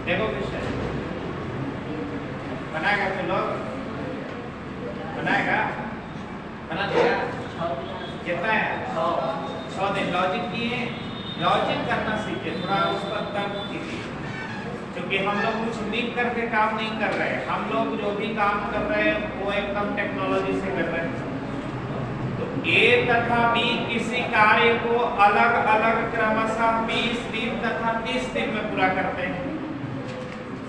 देखो क्वेश्चन बनाएगा तो लोग बनाएगा बना देगा कितना है 100 दिन लॉजिक किए लॉजिक करना सीखे थोड़ा उस पर तर्क कीजिए क्योंकि हम लोग कुछ लिख करके काम नहीं कर रहे हैं हम लोग जो भी काम कर रहे हैं वो एकदम टेक्नोलॉजी से कर रहे हैं तो ए तथा बी किसी कार्य को अलग अलग क्रमशः 20 दिन तथा 30 दिन में पूरा करते हैं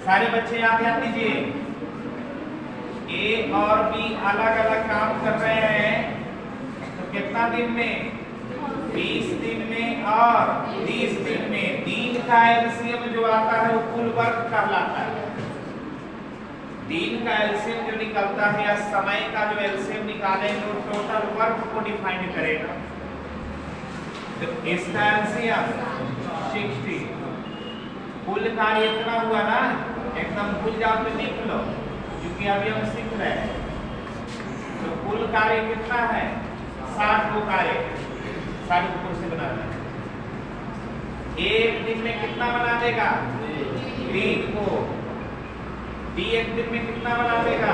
सारे बच्चे याद ध्यान दीजिए ए और बी अलग अलग काम कर रहे हैं तो कितना दिन में 20 दिन में और 30 दिन में दिन का एलसीएम जो आता है वो कुल वर्क कहलाता है दिन का एलसीएम जो निकलता है या समय का जो एलसीएम निकालेंगे वो टोटल वर्क को डिफाइन करेगा तो इसका एलसीएम 60 कुल कार्य इतना हुआ ना एकदम भूल जाओ तो लिख लो क्योंकि अभी हम सीख रहे हैं तो कुल कार्य कितना है 60 को कार्य 60 को से बना देगा एक दिन में कितना बना देगा 3 को डी एक दिन में कितना बना देगा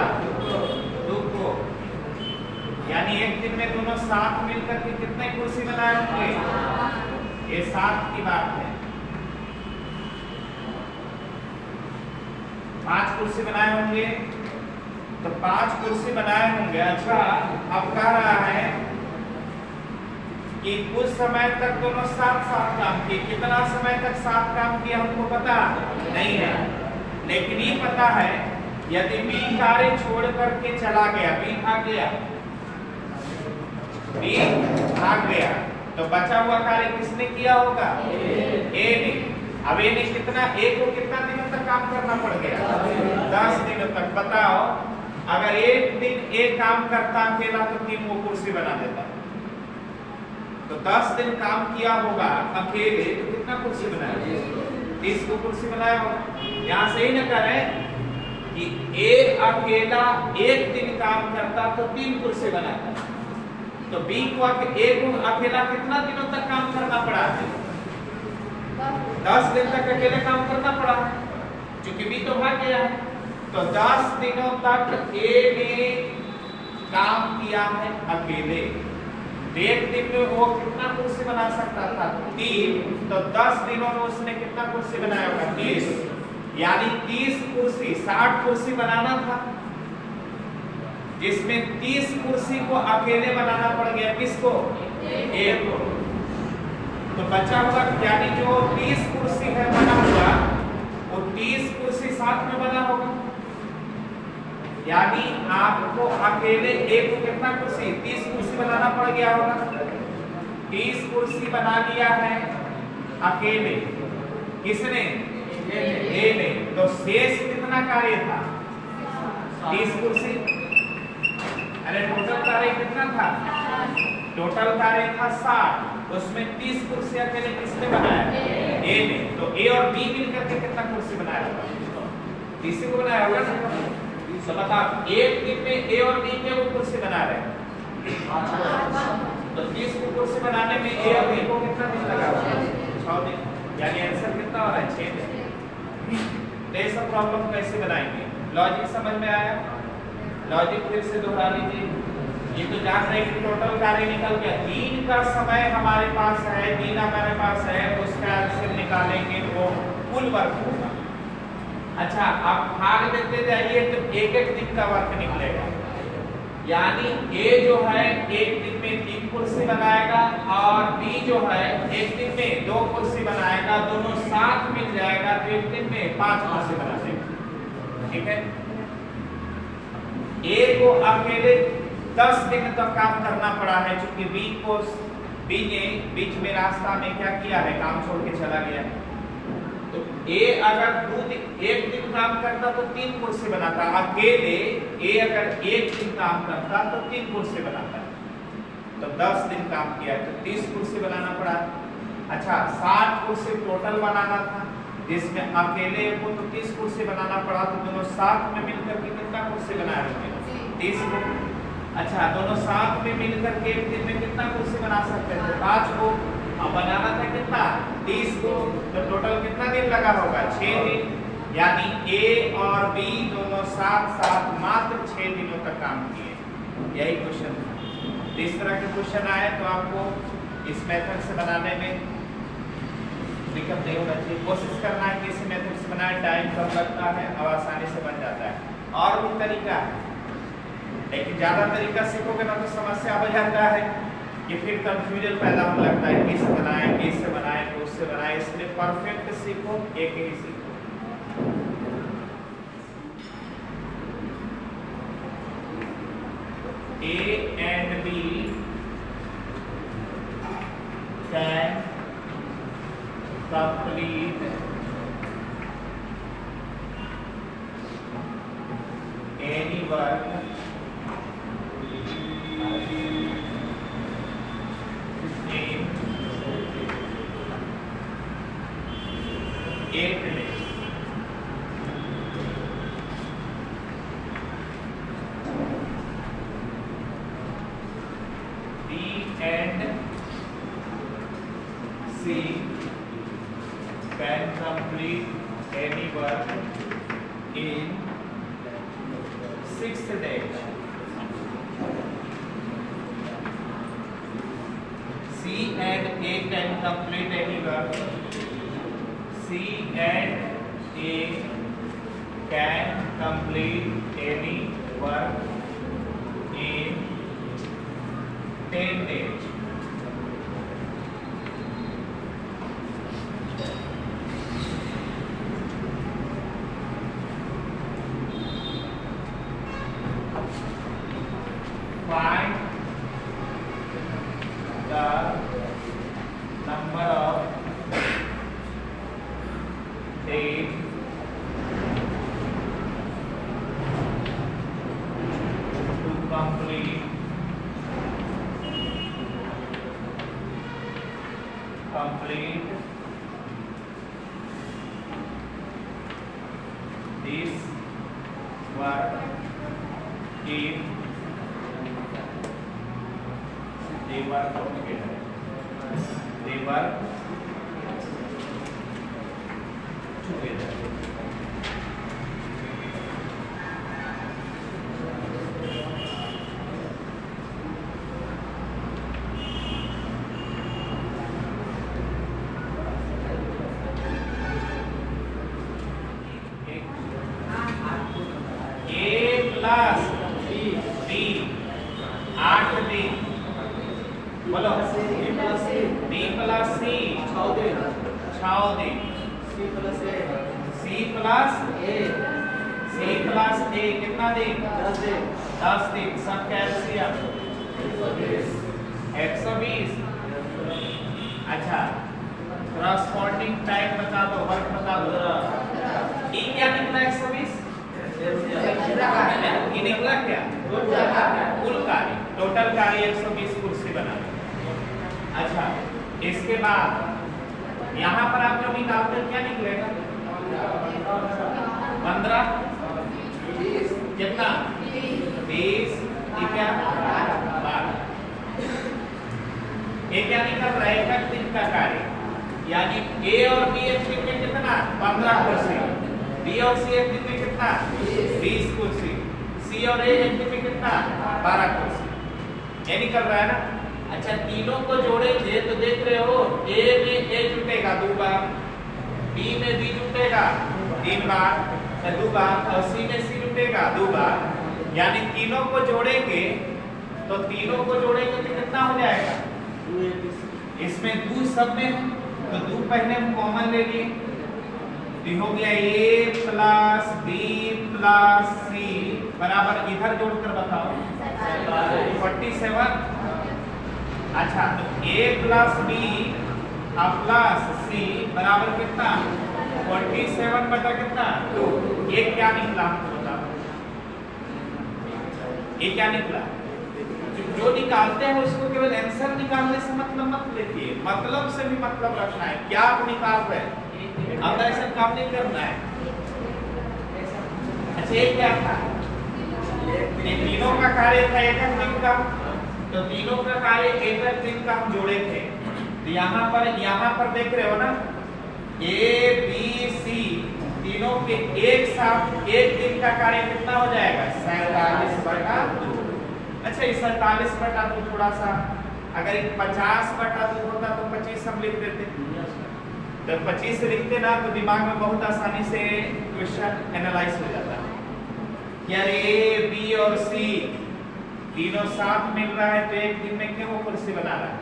2 को यानी एक दिन में दोनों साथ मिलकर के कितने कुर्सी बनाए होंगे ये 7 की बात है 5 कुर्सी बनाए होंगे तो 5 कुर्सी बनाए होंगे अच्छा अब कह रहा है कि कुछ समय तक दोनों साथ साथ काम किए कितना समय तक साथ काम किया हमको पता नहीं है लेकिन ये पता है यदि बी कार्य छोड़ करके चला गया बी भाग गया तो बचा हुआ कार्य किसने किया होगा ए ने अब ए ने कितना ए को कितना दिनों तक काम करना पड़ गया 10 दिनों तक बताओ अगर एक दिन ए काम करता अकेला तो 3 वो कुर्सी बना देता तो 10 दिन काम किया होगा अकेले तो कितना कुर्सी बनाया 30 को कुर्सी बनाया होगा यहाँ से ही न करें कि ए अकेला एक दिन काम करता तो 3 कुर्सी बनाता तो बी को ए को अकेला कितना दिनों तक काम करना पड़ा है 10 दिन तक अकेले काम करना पड़ा है क्योंकि बी तो भाग गया है तो 10 दिनों तक ए ने काम किया है अकेले एक दिन में वो कितना कुर्सी बना सकता था 3 तो 10 दिनों में उसने कितना कुर्सी बनाया होगा 30 यानी 30 कुर्सी 60 कुर्सी बनाना था जिसमें 30 कुर्सी को अकेले बनाना पड़ गया किसको ए को तो बचा हुआ यानी जो 30 कुर्सी है बना हुआ वो 30 कुर्सी साथ में बना होगा यानी आपको अकेले एक को कितना कुर्सी 30 कुर्सी बनाना पड़ गया होगा 30 कुर्सी बना लिया है अकेले किसने ए ने तो शेष कितना कार्य था 30 कुर्सी अरे टोटल कार्य कितना था टोटल कार्य था 60 उसमें 30 कुर्सी अकेले किसने बनाया ए ने तो ए और बी मिलकर के कितना कुर्सी बनाया होगा 30 को बनाया होगा तो बता एक दिन में ए और बी के वो कुर्सी बना रहे हैं तो 30 को कुर्सी बनाने में ए और बी को कितना दिन लगा 6 दिन यानी आंसर कितना हो रहा है 6 दिन तो ये सब प्रॉब्लम कैसे बनाएंगे लॉजिक समझ में आया लॉजिक फिर से दोहरा लीजिए ये तो जान रहे कि टोटल कार्य निकल गया दिन का समय हमारे पास है दिन हमारे पास है उसका आंसर निकालेंगे वो कुल वर्क होगा अच्छा आप भाग देते जाइए तो एक एक दिन का वर्क निकलेगा यानी ए जो है एक दिन में 3 कुर्सी बनाएगा और बी जो है एक दिन में 2 कुर्सी बनाएगा दोनों साथ मिल जाएगा तो एक दिन में 5 कुर्सी बना देगा ठीक है ए को अकेले 10 दिन तक काम करना पड़ा है क्योंकि बी ने बीच में रास्ता में क्या किया है काम छोड़ के चला गया है तो ए अगर एक दिन काम करता तो 3 कुर्सी बनाता अकेले ए अगर एक दिन काम करता तो 3 कुर्सी बनाता तो 10 दिन काम किया तो 30 कुर्सी बनाना पड़ा अच्छा 60 कुर्सी टोटल बनाना था जिसमें अकेले को तो 30 कुर्सी बनाना पड़ा तो दोनों साथ में मिलकर के कितना कुर्सी बनाए होंगे 30 को अच्छा दोनों साथ में मिलकर के एक दिन में कितना कुर्सी बना सकते थे 5 को अब बनाना था कितना 30 को तो टोटल कितना दिन लगा होगा 6 दिन यानी ए और बी दोनों साथ साथ मात्र 6 दिनों तक काम किए। यही क्वेश्चन था। इस तरह के क्वेश्चन आए तो आपको इस मेथड से बनाने में दिक्कत नहीं होना चाहिए। कोशिश करना है कि इस मेथड से बनाए, टाइम कम लगता है और आसानी से बन जाता है। और भी तरीका है, लेकिन ज्यादा तरीका सीखोगे ना तो समस्या हो जाता है कि फिर कंफ्यूजन पैदा होने लगता है, किससे बनाए, किससे बनाए, उससे बनाए। इसलिए परफेक्ट सीखो, एक ही सीखो। A and B can complete any work in 8 days. B and C can complete any work in 6 days. C and A can complete any work. C and A can complete any work in 10 days. Find the number of days to complete this work if they work together. They work together. बोलो B plus C 6 दिन C plus A कितना दिन 10 दिन। सब calcium 120। अच्छा, corresponding time बता दो, work बता दो। ई क्या निकला 120? ये निकला क्या? कुल कार्य, टोटल कार्य 120 कुर्सी बना। अच्छा, इसके बाद यहाँ पर आप जो निकालते हैं क्या निकलेगा? 15 कितना? 20 क्या? 12। ये क्या निकल रहा है? एक दिन का कार्य, यानी A और B एक दिन में कितना? 15 कुर्सी। B और C एक दिन में कितना? 20 कुर्सी। C और A एक दिन में कितना? 12 कुर्सी। ये निकल रहा है ना? अच्छा, तीनों को जोड़ेंगे तो देख रहे हो, A में A जुटेगा 2 बार, B में B जुटेगा 3 बार, 2 बार, और C में C जुटेगा 2 बार। यानी तीनों को जोड़ेंगे तो कितना हो जाएगा? इसमें 2 सब में है तो 2 पहले हम कॉमन ले लिए तो हो गया A plus B plus C बराबर, इधर जोड़कर बताओ 47। अच्छा, तो A plus B plus C बराबर कितना? 47 बटा कितना? 2। ये क्या निकला हमको बताओ? ये क्या निकला? जो निकालते हैं उसको केवल आंसर निकालने से मतलब मत लेकिए, मतलब से भी मतलब रखना है। क्या आप निकाल रहे हैं, अब ऐसा काम नहीं करना है। अच्छा, ये क्या था? ये तीनों का कार्य था एक दिन का, तो तीनों का कार्य एक दिन का हम जोड़े थे। तो यहाँ पर देख रहे हो ना, A B C तीनों के एक साथ एक दिन का कार्य कितना हो जाएगा 47/2। अच्छा इस 47/2 थोड़ा सा अगर 50/2 होता तो 25 हम लिख देते। जब 25 लिखते ना तो दिमाग में बहुत आसानी से क्वेश्चन एनालाइज हो जाता है। यार ए बी और सी तीनों साथ मिल रहा है तो एक दिन में क्यों वो कुर्सी बना रहा है?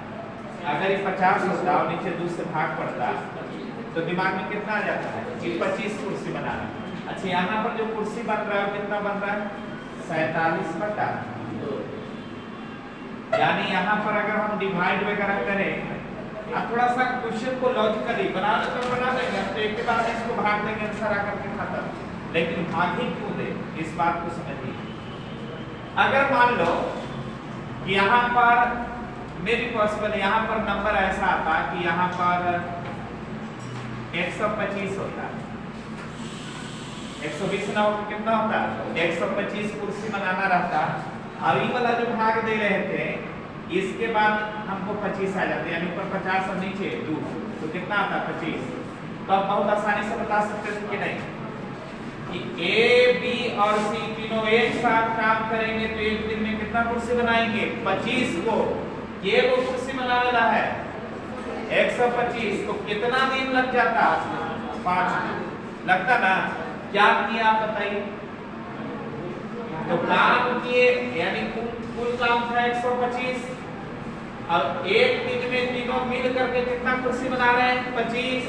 अगर ये 50 होता और नीचे 2 से भाग पड़ता तो दिमाग में कितना आ जाता है कि 25 कुर्सी बना रहा है। अच्छा यहाँ पर जो कुर्सी बन रहा है कितना बन रहा है 47/2। यानी यहाँ पर अगर हम डिवाइड वगैरह करें अब थोड़ा सा क्वेश्चन को लॉजिकली बना देंगे तो एक के बाद इसको भाग देंगे आंसर आकर के खत्म। लेकिन भाग ही क्यों दे इस बात को समझिए। अगर मान लो कि यहाँ पर मे भी पॉसिबल यहाँ पर नंबर ऐसा आता कि यहाँ पर 125 होता, 120 ना हो कितना होता 125 कुर्सी बनाना रहता। अब ये वाला जो भाग दे रहे थे इसके बाद हमको 25 आ जाते यानी ऊपर 50 और नीचे 2 तो कितना आता 25। तो अब बहुत आसानी से बता सकते थे कि नहीं कि ए बी और सी तीनों एक साथ काम करेंगे तो एक दिन में कितना कुर्सी बनाएंगे 25 को। ये वो कुर्सी बनाने वाला है 125 तो कितना दिन लग जाता 5 दिन लगता ना। क्या किया आप बताइए। तो काम किए यानी कुल काम था 125 और एक दिन में तीनों मिल करके कितना कुर्सी बना रहे हैं 25।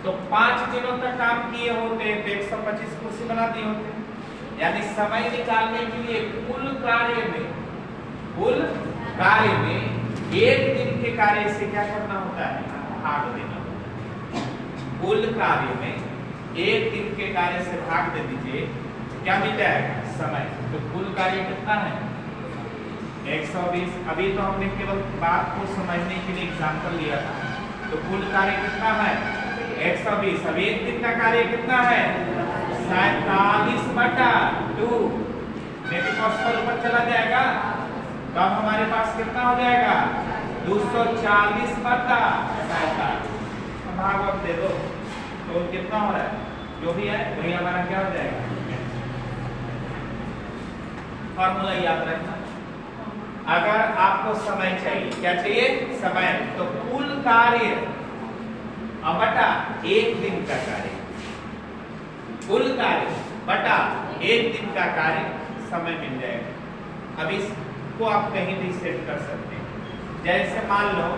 तो 5 दिनों तक काम किए होते तो 125 कुर्सी बना दिए होते। यानी समय निकालने के लिए कुल कार्य में एक दिन के कार्य से क्या करना होता है भाग देना होता है। कुल कार्य में एक दिन के कार्य से भाग दे दीजिए क्या मिल जाएगा समय। तो कुल कार्य कितना है 120। अभी तो हमने केवल बात को समझने के लिए एग्जांपल लिया था। तो कुल कार्य कितना है 120। अब एक दिन का कार्य कितना है 47/2। नेटिव पॉसिबल ऊपर चला जाएगा तो अब हमारे पास कितना हो जाएगा 240/47। भाग अब दे दो तो कितना हो रहा है जो भी है वही हमारा क्या हो जाएगा। फॉर्मूला याद रखना। अगर आपको समय चाहिए क्या चाहिए समय तो कुल कार्य बटा एक दिन का कार्य। कुल कार्य बटा एक दिन का कार्य समय मिल जाएगा। अब इसको आप कहीं भी सेट कर सकते हैं। जैसे मान लो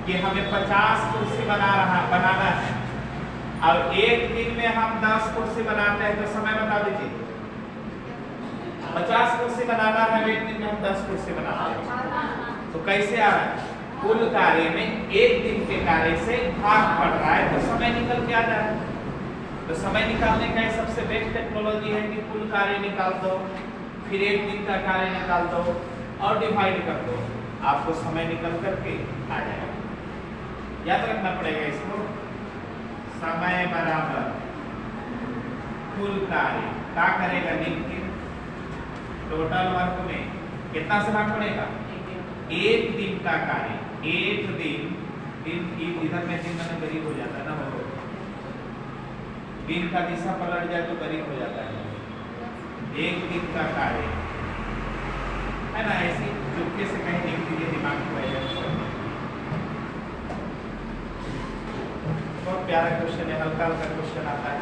कि हमें 50 कुर्सी बनाना है और एक दिन में हम 10 कुर्सी बनाते हैं तो समय बता दीजिए। 50 कुर्सी बनाना है एक दिन में हम 10 कुर्सी बनाते हैं तो कैसे आ रहा है कुल कार्य में एक दिन के कार्य से भाग पड़ रहा है तो समय निकल के आ जा रहा है। तो समय निकालने का सबसे बेस्ट टेक्नोलॉजी है कि कुल कार्य निकाल दो फिर एक दिन का कार्य निकाल दो और डिवाइड कर दो आपको समय निकल करके आ जाएगा। याद रखना पड़ेगा इसको। समय बराबर कुल कार्य क्या करेगा दिन के टोटल वर्क में कितना से भाग पड़ेगा एक दिन का कार्य। एक दिन इधर में दिन में गरीब हो जाता है ना वो दिन का दिशा पलट जाए तो गरीब हो जाता है। एक दिन का कार्य है ना ऐसी चुपके से कहीं लिख दीजिए दिमाग को। बहुत प्यारा क्वेश्चन है हल्का हल्का क्वेश्चन आता है।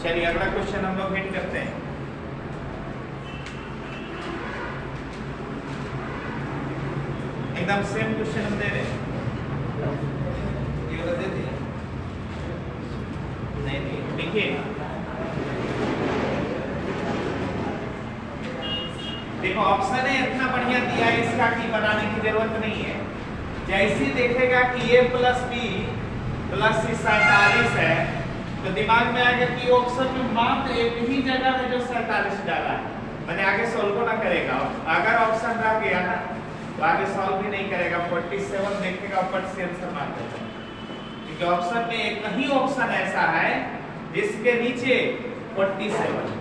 चलिए अगला क्वेश्चन हम लोग हिट करते हैं। एकदम सेम क्वेश्चन हम दे रहे हैं। ये वाला दे दिए नहीं देखिए देखो ऑप्शन है इतना बढ़िया दिया है इसका कि बनाने की जरूरत नहीं है। जैसे देखेगा कि a प्लस बी प्लस 47 है तो दिमाग में आएगा कि ऑप्शन में मात्र एक ही जगह है जो 47 डाला है मैंने आगे सॉल्व ना करेगा। अगर ऑप्शन रह गया ना तो आगे सॉल्व भी नहीं करेगा 47 देखेगा ऊपर से आंसर मार देगा क्योंकि ऑप्शन में एक ही ऑप्शन ऐसा है जिसके नीचे 47।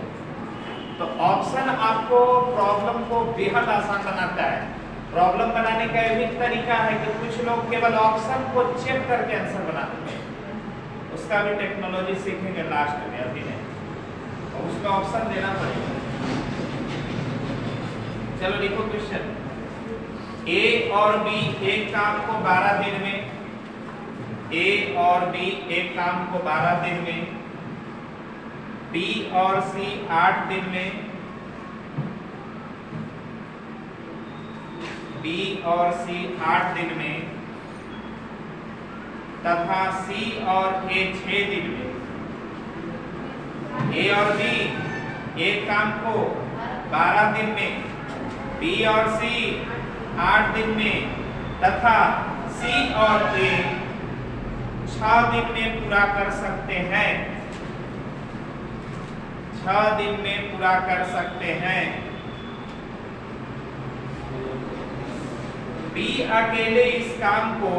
तो ऑप्शन आपको प्रॉब्लम को बेहद आसान बनाता है। प्रॉब्लम बनाने का एक तरीका है कि कुछ लोग केवल ऑप्शन को चेक करके आंसर बनाते हैं उसका भी टेक्नोलॉजी सीखेंगे लास्ट में, अभी नहीं, और उसका ऑप्शन देना पड़ेगा। चलो लिखो क्वेश्चन। ए और बी एक काम को 12 दिन में, ए और बी एक काम को 12 दिन में, बी और सी 8 दिन में, बी और सी 8 दिन में, तथा सी और ए 6 दिन में। ए और बी एक काम को 12 दिन में, बी और सी 8 दिन में, तथा सी और ए 6 दिन में पूरा कर सकते हैं, 6 दिन में पूरा कर सकते हैं। बी अकेले इस काम को,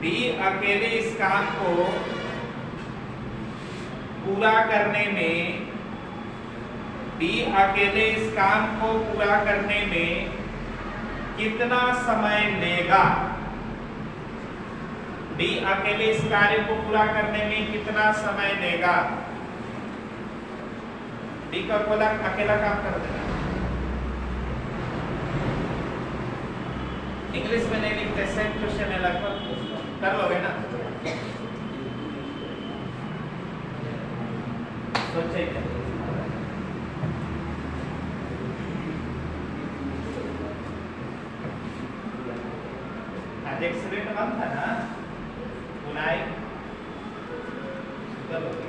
बी अकेले इस काम को पूरा करने में, बी अकेले इस काम को पूरा करने में कितना समय लेगा? बी अकेले इस कार्य को पूरा करने में कितना समय लेगा? बी का अकेला काम कर देना। इंग्लिश में नहीं लिखते, सेम क्वेश्चन है लगभग, कर लोगे ना? सोचिए आज एक्सीडेंट कम था ना, बुनाई कर लोगे।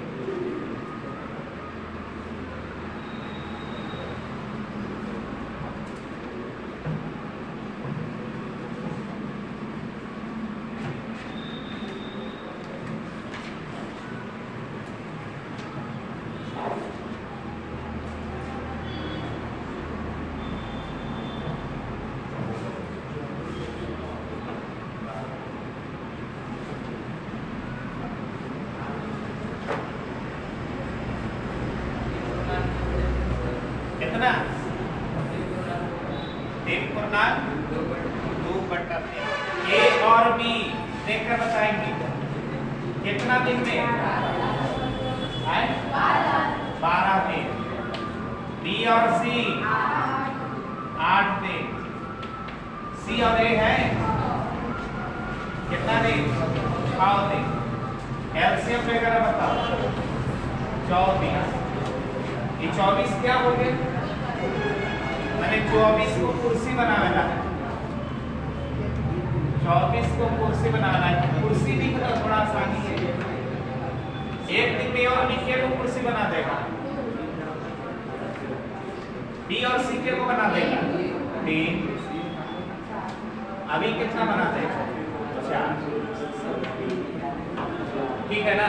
कितना? 3/2/3। ए और बी देखकर बताएंगे कितना दिन में? 12 दिन। बी और सी 8 दिन। सी और ए है कितना दिन? 6 दिन। एलसीएम वगैरह बताओ। 24। ये 24 क्या हो गए? मैंने 24 को कुर्सी बनाना है, 24 को कुर्सी बनाना है। कुर्सी भी थोड़ा आसानी है, एक दिन में और बी के को कुर्सी बना देगा, बी और सी के को बना देगा 3। अभी कितना बना देगा? 4। ठीक है ना?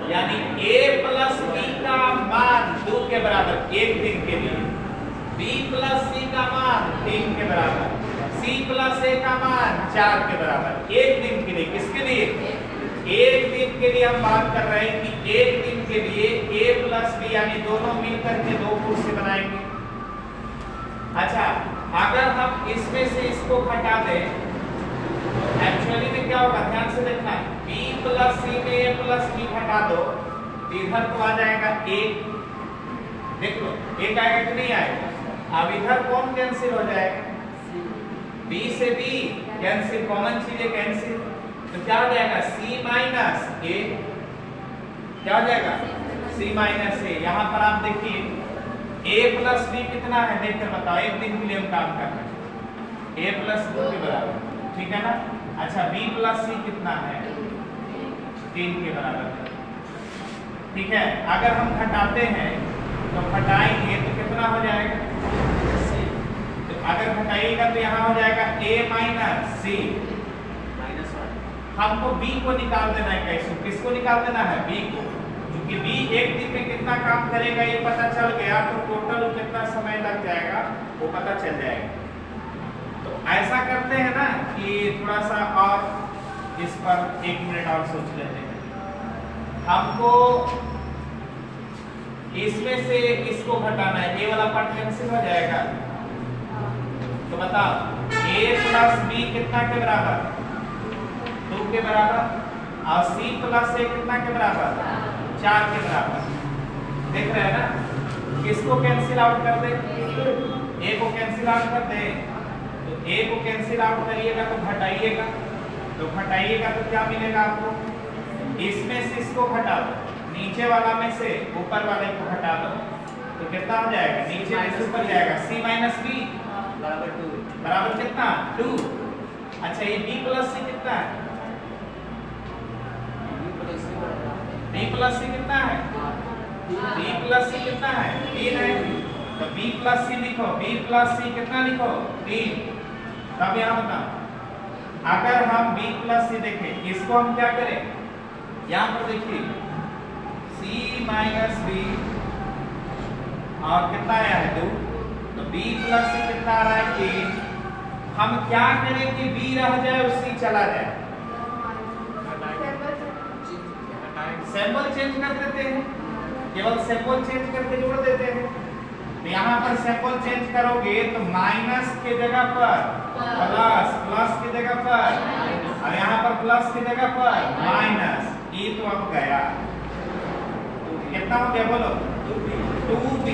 यानी a प्लस b का मान 2 के बराबर एक दिन के लिए, b प्लस c का मान 3 के बराबर, c प्लस a का मान 4 के बराबर एक दिन के लिए। किसके लिए? एक दिन के लिए हम बात कर रहे हैं कि एक दिन के लिए a प्लस b यानी दोनों मिलकर के 2 कुर्सी बनाएंगे। अच्छा, अगर हम इसमें से इसको घटा दें, एक्चुअली में क्या होगा? ध्यान से देखना है, b प्लस c में a प्लस b घटा दो, इधर तो आ जाएगा 1। देख लो 1 आएगा कि नहीं आएगा? अब इधर कौन कैंसिल हो जाएगा? b से b कैंसिल, कॉमन चीजें कैंसिल, तो क्या हो जाएगा? c minus a। क्या हो जाएगा? c minus a। यहाँ पर आप देखिए a प्लस b कितना है, देखकर बताओ। एक दिन के लिए हम काम कर रहे हैं, a प्लस 2 के बराबर, ठीक है ना? अच्छा, b प्लस c कितना है? 3 के बराबर, ठीक है? अगर हम घटाते हैं तो घटाएंगे तो कितना हो जाएगा? तो अगर घटाइएगा तो यहाँ हो जाएगा a माइनस c माइनस 1। हमको b को निकाल देना है। कैसे? किसको निकाल देना है? b को। क्योंकि b एक दिन में कितना काम करेगा ये पता चल गया, तो टोटल कितना समय लग जाएगा वो पता चल जाएगा। तो ऐसा करते हैं ना कि थोड़ा सा और इस पर 1 मिनट और सोच लेते हैं। हमको इसमें से इसको घटाना है, ये वाला पार्ट कैंसिल हो जाएगा। तो बताओ a प्लस b कितना के बराबर? 2 के बराबर। और c प्लस a कितना के बराबर, 4 के बराबर। देख रहे हैं ना, किसको कैंसिल आउट कर दे, a को कैंसिल आउट कर दे। तो a को कैंसिल आउट करिएगा तो घटाइएगा, तो घटाइएगा तो क्या मिलेगा आपको, इसमें से इसको घटा दो, नीचे वाला में से ऊपर वाले को घटा दो, तो कितना हो जाएगा, नीचे में से ऊपर जाएगा, c माइनस b बराबर कितना, 2। अच्छा ये b प्लस c कितना है, b प्लस c कितना है, b प्लस c कितना है, 3 है। तो b प्लस c लिखो, b प्लस c कितना लिखो, 3। तब यहाँ बताओ, अगर हम b प्लस c देखें, इसको हम क्या करें, यहाँ पर देखिए c माइनस b और कितना आया है 2, तो b प्लस c कितना आ रहा है 3। हम क्या करें कि b रह जाए और c चला जाए, सिंबल चेंज कर देते हैं, केवल सिंबल चेंज करके जोड़ देते हैं। तो यहाँ पर सिंबल चेंज करोगे तो माइनस के जगह पर प्लस, प्लस की जगह पर, और यहाँ पर प्लस की जगह पर माइनस, ये तो अब गया, कितना हो गया बोलो, 2b।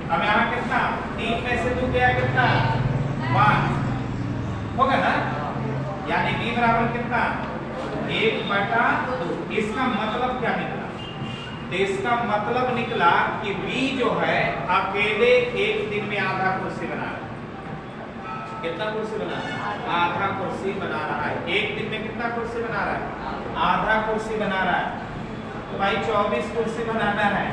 अब यहाँ कितना, 3 में से 2 गया कितना, 1 होगा ना, यानी b बराबर कितना, 1/2। इसका मतलब क्या निकला, तो इसका मतलब निकला कि b जो है अकेले एक दिन में आधा कुर्सी बना रहा है। कितना कुर्सी बना रहा है, आधा कुर्सी बना रहा है। एक दिन में कितना कुर्सी बना रहा है, आधा कुर्सी बना रहा है। तो भाई 24 कुर्सी बनाना है,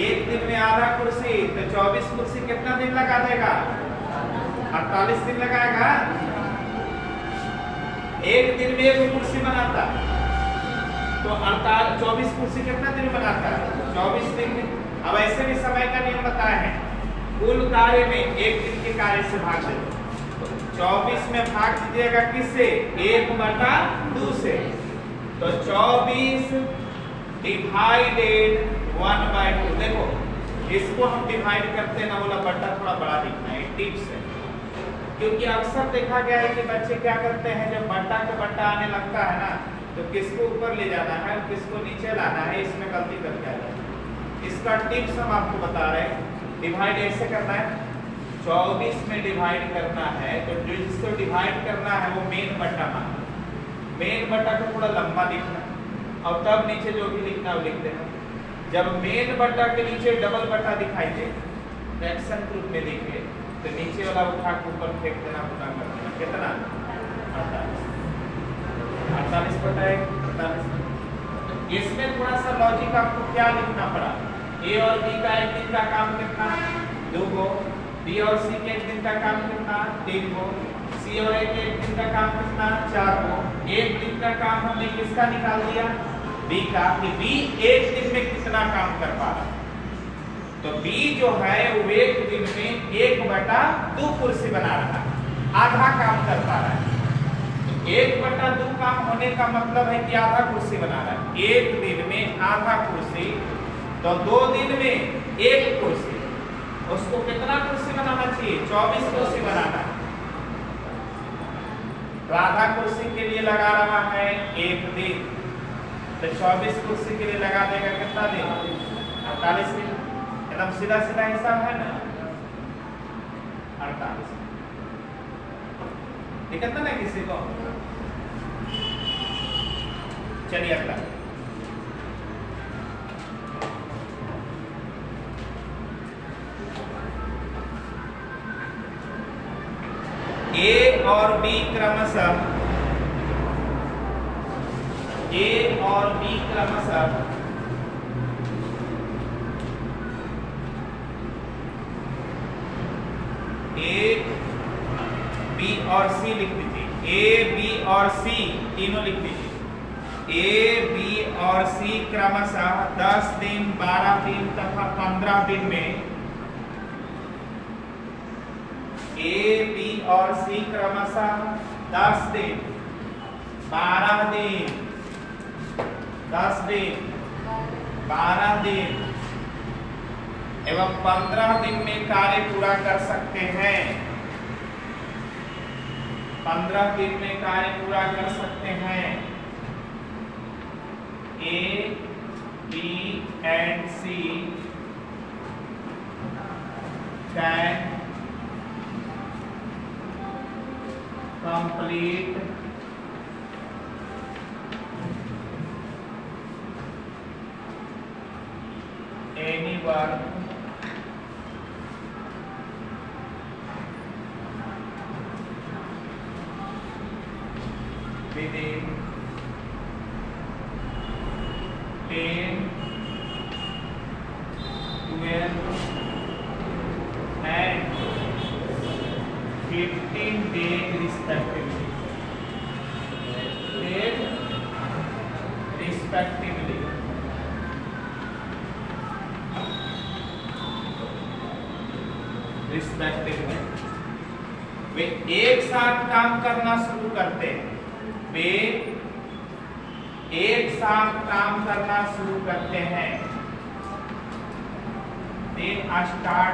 एक दिन में आधा कुर्सी, तो 24 कुर्सी कितना दिन लगा देगा, 48 दिन लगाएगा। एक दिन में एक कुर्सी बनाता तो 24 कुर्सी कितना दिन बनाता है, 24 दिन में। अब ऐसे भी समय का नियम बताया है, कुल कार्य में एक दिन के कार्य से भाग दे, तो 24 में भाग दीजिएगा किससे, 1/2 से। तो 24 डिवाइडेड 1/2। देखो इसको हम डिवाइड करते हैं ना, बोला बट्टा थोड़ा बड़ा दिखना है, टिप्स है, क्योंकि अक्सर देखा गया है कि बच्चे क्या करते हैं, जब बट्टा के बट्टा आने लगता है ना, तो किसको ऊपर ले जाना है किसको नीचे लाना है, इसमें गलती करके आ जाता है। इसका टिप्स हम आपको बता रहे हैं। डिवाइड ऐसे करना है, 24 में डिवाइड करना है, तो जो जिसको डिवाइड करना है वो मेन बट्टा माना, मेन बट्टा को थोड़ा लंबा लिखना, और तब नीचे जो भी लिखना वो लिख देना। जब मेन बट्टा के नीचे डबल बट्टा दिखाई दे, फ्रैक्शन ग्रुप में लिखे, तो नीचे वाला उठा के ऊपर फेंक देना, पूरा कर देना। कितना, 48/1, इसमें थोड़ा सा लॉजिक आपको क्या लिखना पड़ा, ए और बी का एक दिन का काम कितना, 2 गो, बी और सी के एक दिन का काम कितना, 3 गो, सी और ए के एक दिन का काम कितना, 4 गो। एक दिन का काम हमने किसका निकाल दिया, बी का, कि बी एक दिन में कितना काम कर पा रहा। तो बी जो है वो एक दिन में 1/2 कुर्सी बना रहा है, आधा काम कर पा रहा है। 1/2 काम होने का मतलब है कि आधा कुर्सी बना रहा है। एक दिन में आधा कुर्सी, तो 2 दिन में 1 कुर्सी। उसको कितना कुर्सी बनाना चाहिए, 24 कुर्सी बनाना है। तो आधा कुर्सी के लिए लगा रहा है 1 दिन, तो 24 कुर्सी के लिए लगा देगा कितना दिन, 48 दिन। एकदम सीधा सीधा हिसाब है ना, 48। दिक्कत ना किसी को। चलिए अगला, ए और बी क्रमशः, ए और बी क्रमशः ए बी और सी लिख दीजिए, ए बी और सी तीनों लिख दीजिए। ए बी और सी क्रमशः 10 दिन, 12 दिन तथा 15 दिन में, ए बी और सी क्रमशः 10 दिन, 12 दिन, 10 दिन, 12 दिन एवं 15 दिन में कार्य पूरा कर सकते हैं। 15 दिन में कार्य पूरा कर सकते हैं। A, B and C can complete any work within 10, 12 and 15 days respectively. Respectively वे एक साथ काम करना शुरू करते हैं। वे एक साथ काम करना शुरू करते हैं। They start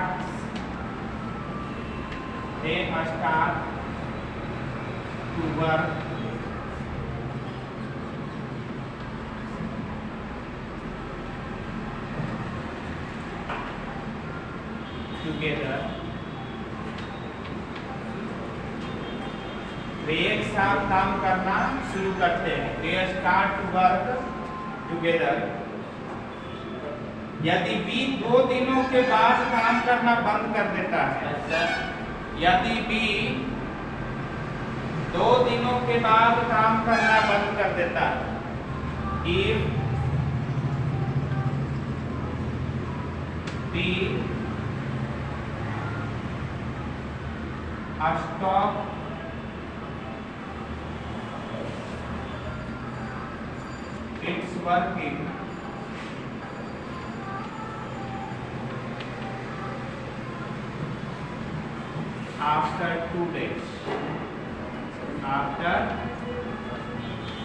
to work together। वे एक साथ काम करना शुरू करते हैं। They start to work together। यदि B 2 दिनों के बाद काम करना बंद कर देता है, यदि B 2 दिनों के बाद काम करना बंद कर देता है, if B stop its working after 2 days, after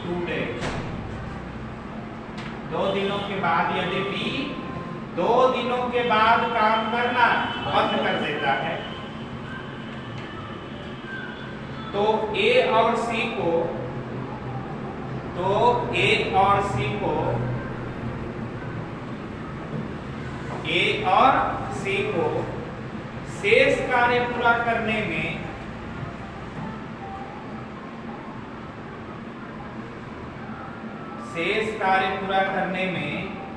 2 days 2 दिनों के बाद यदि B 2 दिनों के बाद काम करना बंद कर देता है, तो A और C को शेष कार्य पूरा करने में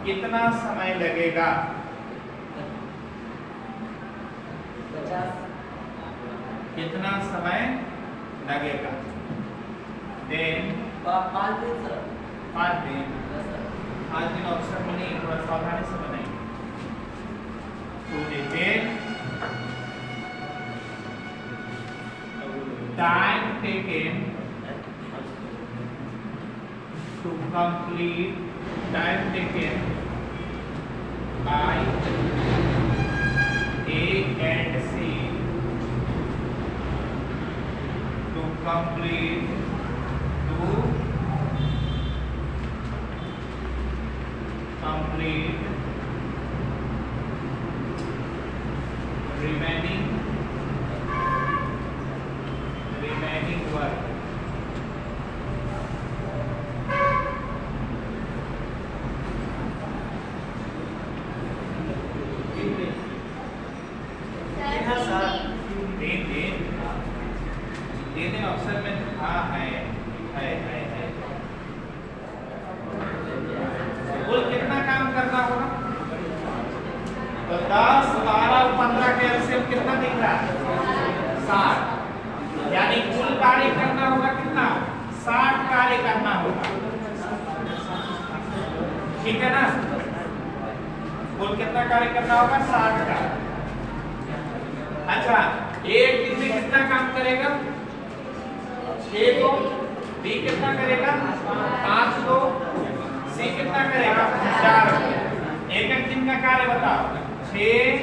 कितना समय लगेगा? 50। कितना समय लगेगा? देन 5 दिन सर। 5 दिन। 5 दिन अवसर में नहीं, थोड़ा सावधानी से बनाएंगे। Time taken to complete by A and C to complete remaining work दिन अवसर में है कुल कितना काम करना होगा? तो 10, 12 और 15 के एलसीएम कितना दिख रहा है? 60। यानी कुल कार्य करना होगा कितना? 60 कार्य करना होगा। ठीक है ना? कुल कितना कार्य करना होगा? 60 का। अच्छा, एक दिन में कितना काम करेगा? 6 को। B कितना करेगा? 5 को। C कितना करेगा? 4 को। एक दिन का कार्य बताओ। 6,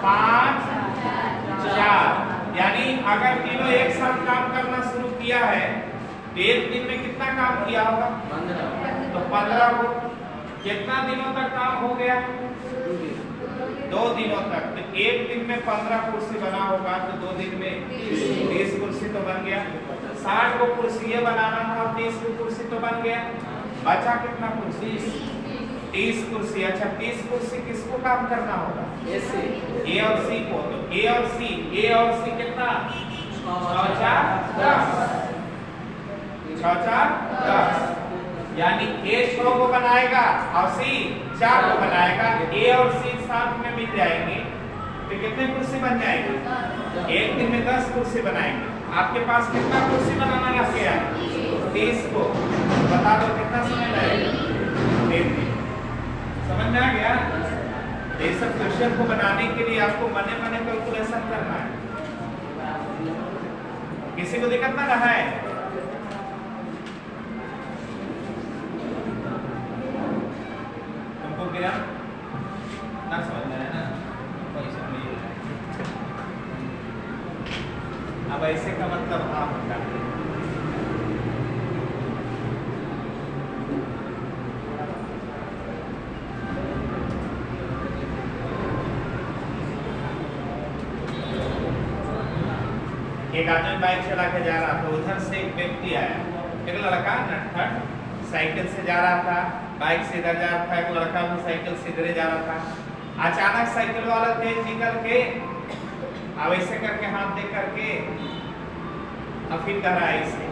5, 4। यानी अगर तीनों एक साथ काम करना शुरू किया है तो एक दिन में कितना काम किया होगा? 15। तो 15 को। कितना दिनों तक काम हो गया? 2 दिनों तक। तो एक दिन में 15 कुर्सी बना होगा तो 2 दिन में 30 कुर्सी तो बन गया। 60 को कुर्सी ये बनाना था, 30 को कुर्सी तो बन गया। बचा कितना कुर्सी? 30 कुर्सी। अच्छा 30 कुर्सी किसको काम करना होगा? ए और सी को। तो ए और सी कितना? 6 4 10। 6 4 10 यानी ए 6 को बनाएगा और सी 4 को बनाएगा। ए और सी साथ में मिल जाएंगे तो कितने कुर्सी बन जाएंगे? एक दिन में 10 कुर्सी बनाएंगे। आपके पास कितना कुर्सी बनाना रह गया है? 30 को। बता दो कितना समय लगेगा? 1 दिन। समझ में आ गया? ये सब क्वेश्चन को बनाने के लिए आपको मने कैलकुलेशन करना है। किसी को दिक्कत ना रहा है? तुमको क्या ना समझ में आया ना? अब ऐसे का मतलब हाँ होता है। एक आदमी बाइक चला के जा रहा था, उधर से एक व्यक्ति आया, एक लड़का नटखट साइकिल से जा रहा था, बाइक से इधर जा रहा था, एक लड़का भी साइकिल से इधर जा रहा था। अचानक साइकिल वाला तेज निकल के अब ऐसे करके हाथ दे करके अफीम कर रहा है इसे।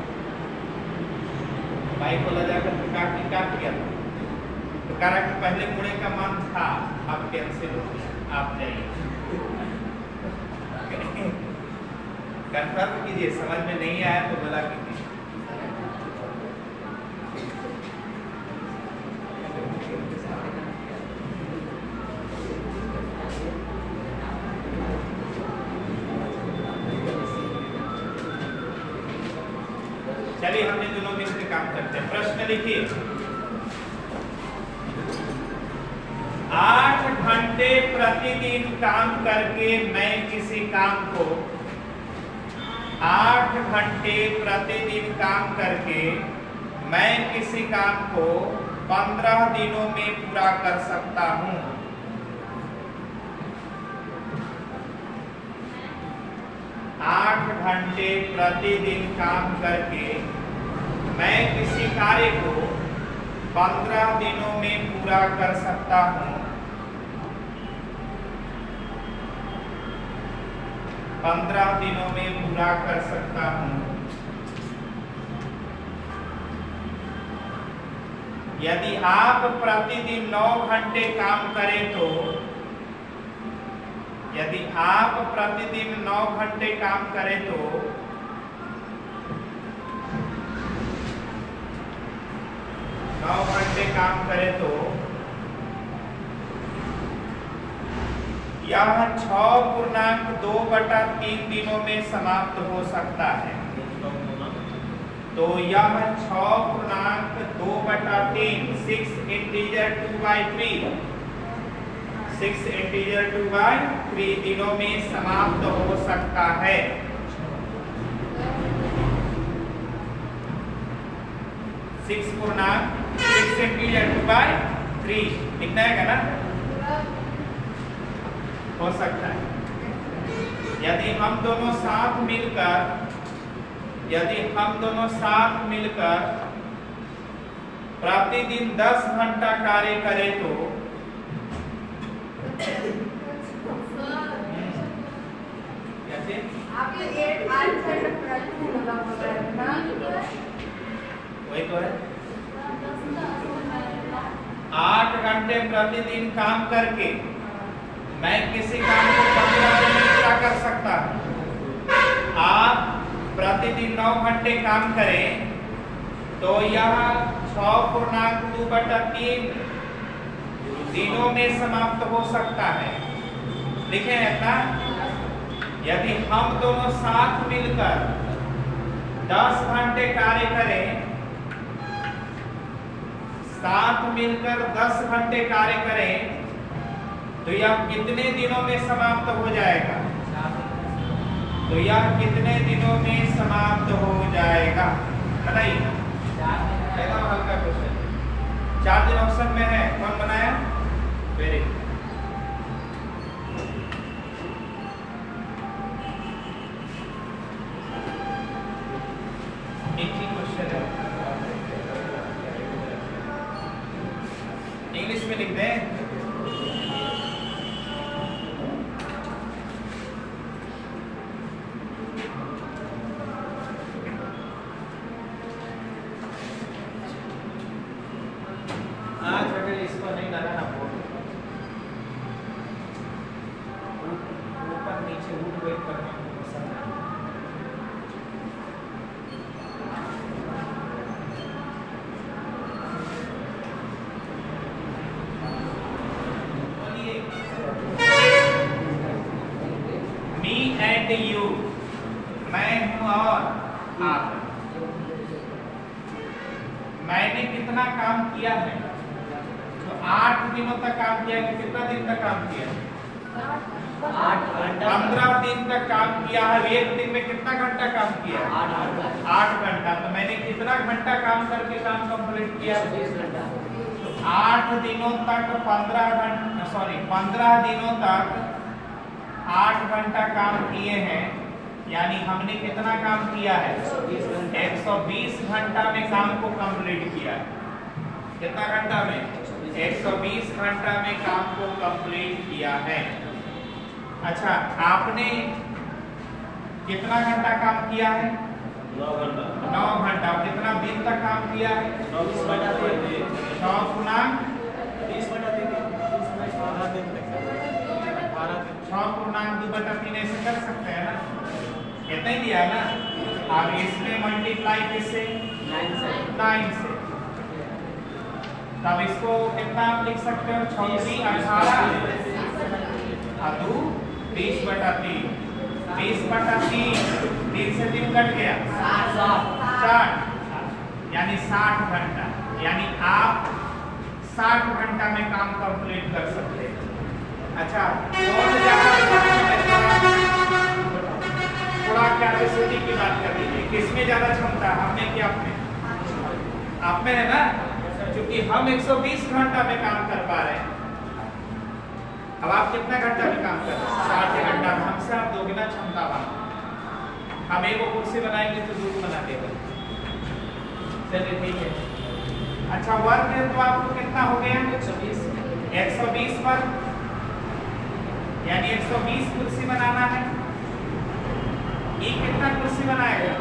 बाइक को ले जाकर काट किया था। तो कह रहा कि पहले मुड़े का मन था, अब कैंसिल हो गया, आप जाइए। कंफर्म कीजिए, समझ में नहीं आया तो बोला कीजिए। चलिए हमने दोनों मिलकर काम करते हैं। प्रश्न लिखिए। 8 घंटे प्रतिदिन काम करके मैं किसी काम को 8 घंटे प्रतिदिन काम करके मैं किसी काम को 15 दिनों में पूरा कर सकता हूं। 8 घंटे प्रतिदिन काम करके मैं किसी कार्य को 15 दिनों में पूरा कर सकता हूं। 15 दिनों में पूरा कर सकता हूं। यदि आप प्रतिदिन 9 घंटे काम करें तो यदि आप प्रतिदिन 9 घंटे काम करें तो 9 घंटे काम करें तो यह 6.2/3 दिनों में समाप्त हो सकता है। तो यह 6.2/3 6 इंटीजर 2/3 6 इंटीजर 2/3 दिनों में समाप्त हो सकता है। 6 इंटीजर 2/3 लिखना है ना? हो सकता है। यदि हम दोनों साथ मिलकर प्रतिदिन 10 घंटा कार्य करें तो कैसे? वही तो है। 8 घंटे प्रतिदिन काम करके मैं किसी काम को 15 दिन में पूरा कर सकता हूं। आप प्रतिदिन 9 घंटे काम करें तो यह 6.2/3 दिनों में समाप्त हो सकता है। लिखे हैं ना? यदि हम दोनों साथ मिलकर 10 घंटे कार्य करें, तो यह कितने दिनों में समाप्त हो जाएगा? बताइए। एकदम हल्का क्वेश्चन। 4 दिन ऑप्शन में है। कौन बनाया? Very good. एक ही क्वेश्चन है। इंग्लिश में लिख दें। आज अगर इसको नहीं लगाना ऊपर नीचे उठ बैठ करना पसंद है। मी एंड यू, मैं हूं और आप। मैंने कितना काम किया है? तो 8 दिनों तक काम किया है। कितना दिन तक काम किया? 15 दिन तक काम किया है। एक दिन में कितना घंटा काम किया? 8 घंटा। तो मैंने कितना घंटा काम करके काम कंप्लीट किया? 20 घंटा। 8 दिनों तक 15 दिनों तक 8 घंटा काम किए हैं। यानी हमने कितना काम किया है? 120 घंटा में काम को कंप्लीट किया। कितना घंटा में? 120 घंटा में काम को कंप्लीट किया है। अच्छा, आपने कितना घंटा काम किया है? 9 घंटा। 9 घंटा। कितना दिन तक काम किया है? 9 गुना 3 9 गुना 2/3 ऐसे कर सकते हैं ना? कितना ही दिया ना? अब इसमें मल्टीप्लाई किससे? 9 से। तब इसको कितना आप लिख सकते हो? 36 18 2 20/3। 20/3 3 से 3 कट गया 60, यानी 60 घंटा। यानी आप 60 घंटा में काम कंप्लीट कर सकते हैं। अच्छा, थोड़ा कैपेसिटी की बात कर लीजिए। किसमें ज्यादा क्षमता? हमने कि आपने? आप में है ना, क्योंकि हम 120 घंटा में काम कर पा रहे हैं। अब आप कितना घंटा में काम कर रहे हैं? 60 घंटा में। हमसे आप दोगुना क्षमता वाले। हम एक कुर्सी बनाएंगे तो 2 बना देंगे। चलिए ठीक है। अच्छा, वर्ग है तो आपको कितना हो गया? 120 वर्ग, यानी 120 कुर्सी बनाना है। ये कितना कुर्सी बनाएगा?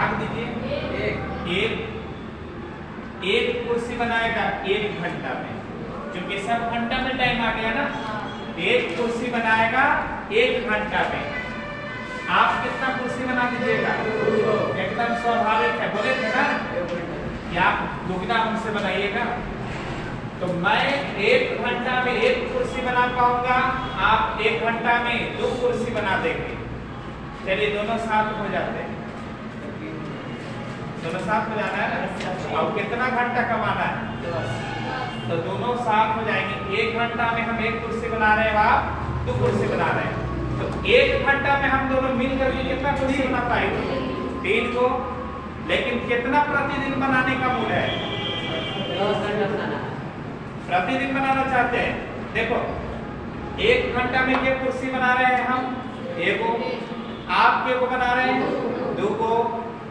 आग दीजिए। एक कुर्सी बनाएगा 1 घंटा में, क्योंकि सब घंटा में टाइम आ गया ना। एक कुर्सी बनाएगा 1 घंटा में। आप कितना कुर्सी बना दीजिएगा? एकदम स्वाभाविक है, बोले थे ना कि आप दुगना हमसे बनाइएगा। तो मैं 1 घंटा में 1 कुर्सी बना पाऊंगा, आप 1 घंटा में 2 कुर्सी बना देंगे। चलिए दोनों साथ हो जाते हैं। दोनों साथ हो जाना है ना। अब कितना घंटा कमाना है? तो दोनों साथ हो जाएंगे। 1 घंटा में हम 1 कुर्सी बना रहे हैं, आप 2 कुर्सी बना रहे हैं। तो 1 घंटा में हम दोनों मिलकर के कितना कुर्सी बना पाएंगे? 3 को। लेकिन कितना प्रतिदिन बनाने का मूल है? 10 घंटा बनाना। प्रतिदिन बनाना चाहते हैं? देखो, 1 घंटा में क्या कुर्सी बना रहे हैं हम? 1 को। आप क्या को बना रहे हैं? 2 को।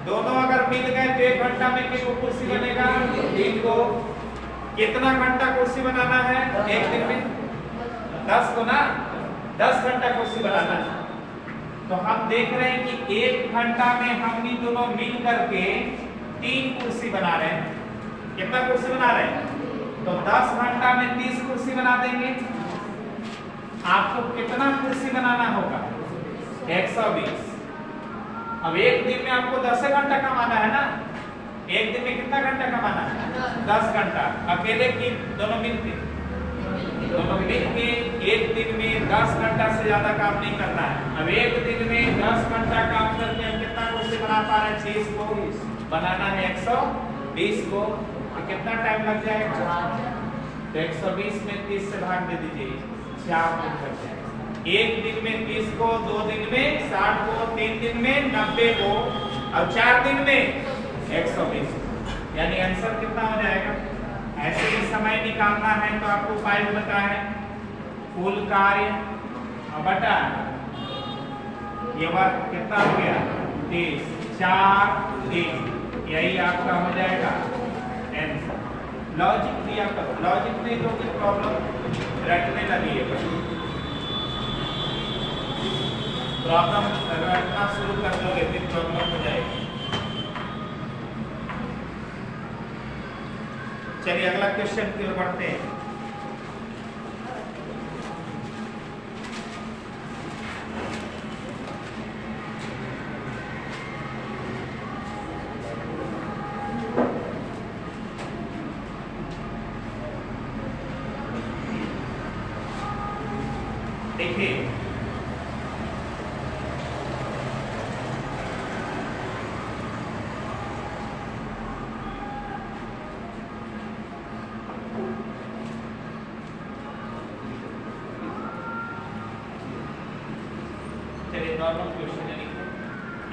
दोनों अगर मिल गए तो 1 घंटा में क्या कुर्सी बनेगा? 3 को। कितना घंटा कुर्सी बनाना है एक दिन में? 10 को ना। 10 घंटा कुर्सी बनाना है। तो हम देख रहे हैं कि 1 घंटा में हम भी दोनों मिल करके 3 कुर्सी बना रहे हैं। कितना कुर्सी बना रहे हैं? तो 10 घंटा में 30 कुर्सी बना देंगे। आपको कितना कुर्सी बनाना होगा? 120। अब एक दिन में आपको 10 घंटा कमाना है ना। एक दिन में कितना घंटा कमाना है? 10 घंटा। अकेले की दोनों मिलके एक दिन में 10 घंटा से ज्यादा काम नहीं करना है। अब एक दिन में 10 घंटा काम करके हम कितना कुर्सी बना पा रहे हैं? 30 को। बनाना है 120 को। तो कितना टाइम लग जाएगा? तो 120 में 30 से भाग दे दीजिए, 4 दिन लग जाएगा। एक दिन में 30 को, 2 दिन में 60 को, 3 दिन में 90 को, और 4 दिन में 120। यानी आंसर कितना हो जाएगा? ऐसे ही समय निकालना है तो आपको उपाय बताए, कुल कार्य बटा ये वर्ग कितना हो गया? 30, 4 3, यही आपका हो जाएगा आंसर। लॉजिक दिया करो, लॉजिक नहीं तो कि प्रॉब्लम रटने लगी है, प्रॉब्लम रटना शुरू कर दोगे फिर प्रॉब्लम हो जाएगी। चलिए अगला क्वेश्चन की ओर बढ़ते हैं। देखिए नॉर्मल क्वेश्चन है,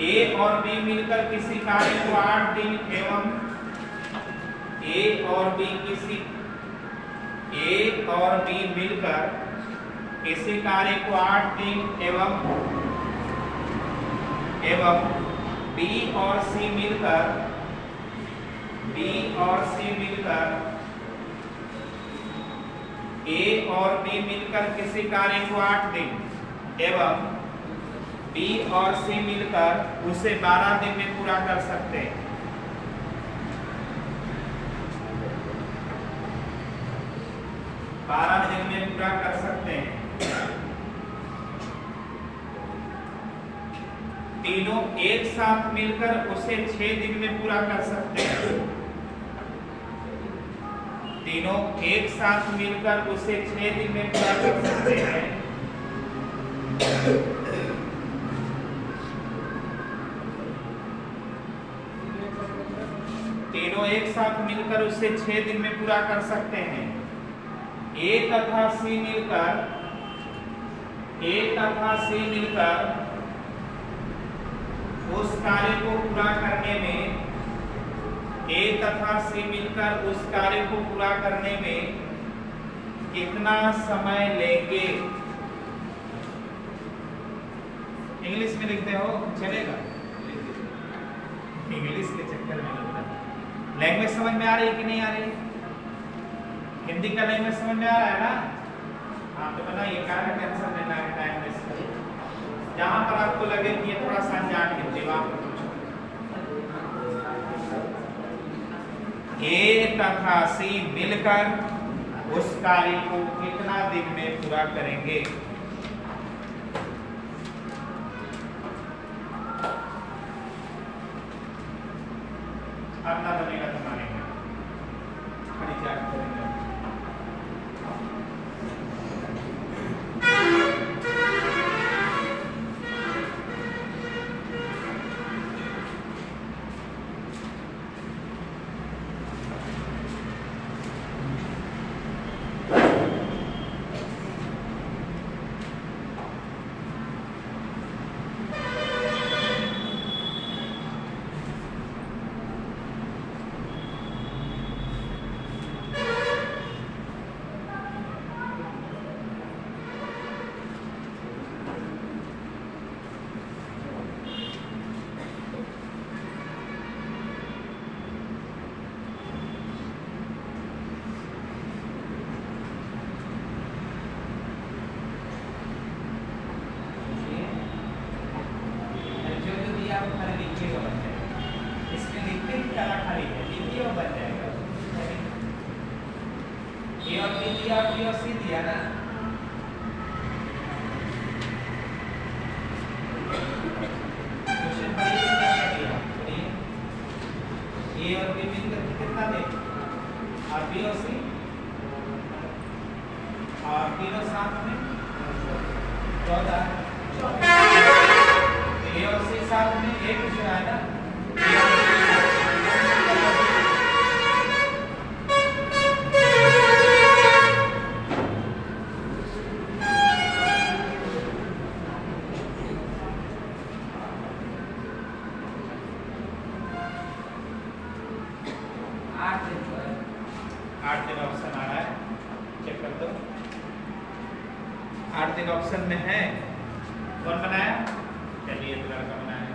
ए और बी मिलकर किसी कार्य को 8 दिन एवं ए और बी मिलकर किसी कार्य को 8 दिन एवं बी और सी मिलकर ए और बी मिलकर किसी कार्य को 8 दिन एवं बी और सी मिलकर उसे 12 दिन में पूरा कर सकते हैं। दिन में पूरा कर सकते हैं। तीनों एक साथ मिलकर उसे 6 दिन में पूरा कर सकते हैं। तीनों एक साथ मिलकर उसे 6 दिन में पूरा कर सकते हैं। तीनों एक साथ मिलकर उसे 6 दिन में पूरा कर सकते हैं। ए तथा सी मिलकर उस कार्य को पूरा करने में कितना समय लेंगे? इंग्लिश में लिखते हो चलेगा? इंग्लिश के चक्कर में लैंग्वेज समझ में आ रही है कि नहीं आ रही? हिंदी का लैंग्वेज समझ में आ रहा है ना? हाँ तो बनाइए, क्या टेंशन लेना है टाइम वेस्ट कर। जहाँ पर आपको लगे कि ये थोड़ा सा जान लीजिए, वहाँ पर ए तथा सी मिलकर उस कार्य को कितना दिन में पूरा करेंगे? अपना बनेगा तो मानेंगे, खड़ी जाग करेंगे। ऑप्शन में है। कौन बनाया? चलिए लड़का बनाया।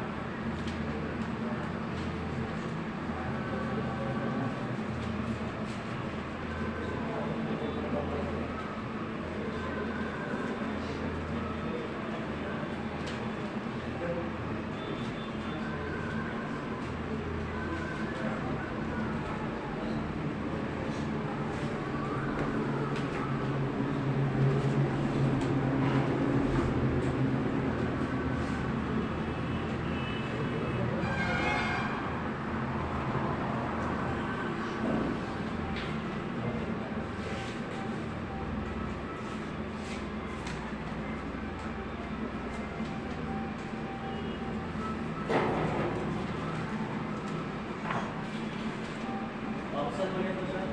ऑप्शन बोले तो सर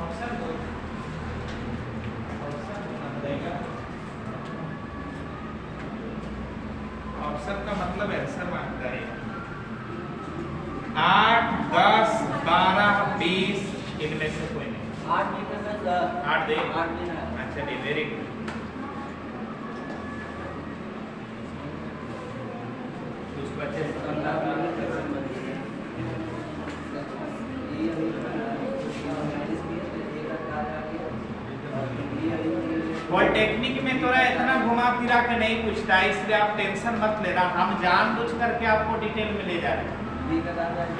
ऑप्शन दो, ऑप्शन देगा। ऑप्शन का मतलब आंसर मांगता है। 8, 10, 12, 20 इनमें से कोई नहीं। 8 लिखा है सर 8 दे। 8 देना है। अच्छा दे, वेरी गुड। कुछ बच्चे पॉलिटेक्निक में थोड़ा इतना घुमा फिरा के नहीं पूछता, इसलिए आप टेंशन मत लेना। हम जानबूझ करके आपको डिटेल में ले जा रहे हैं,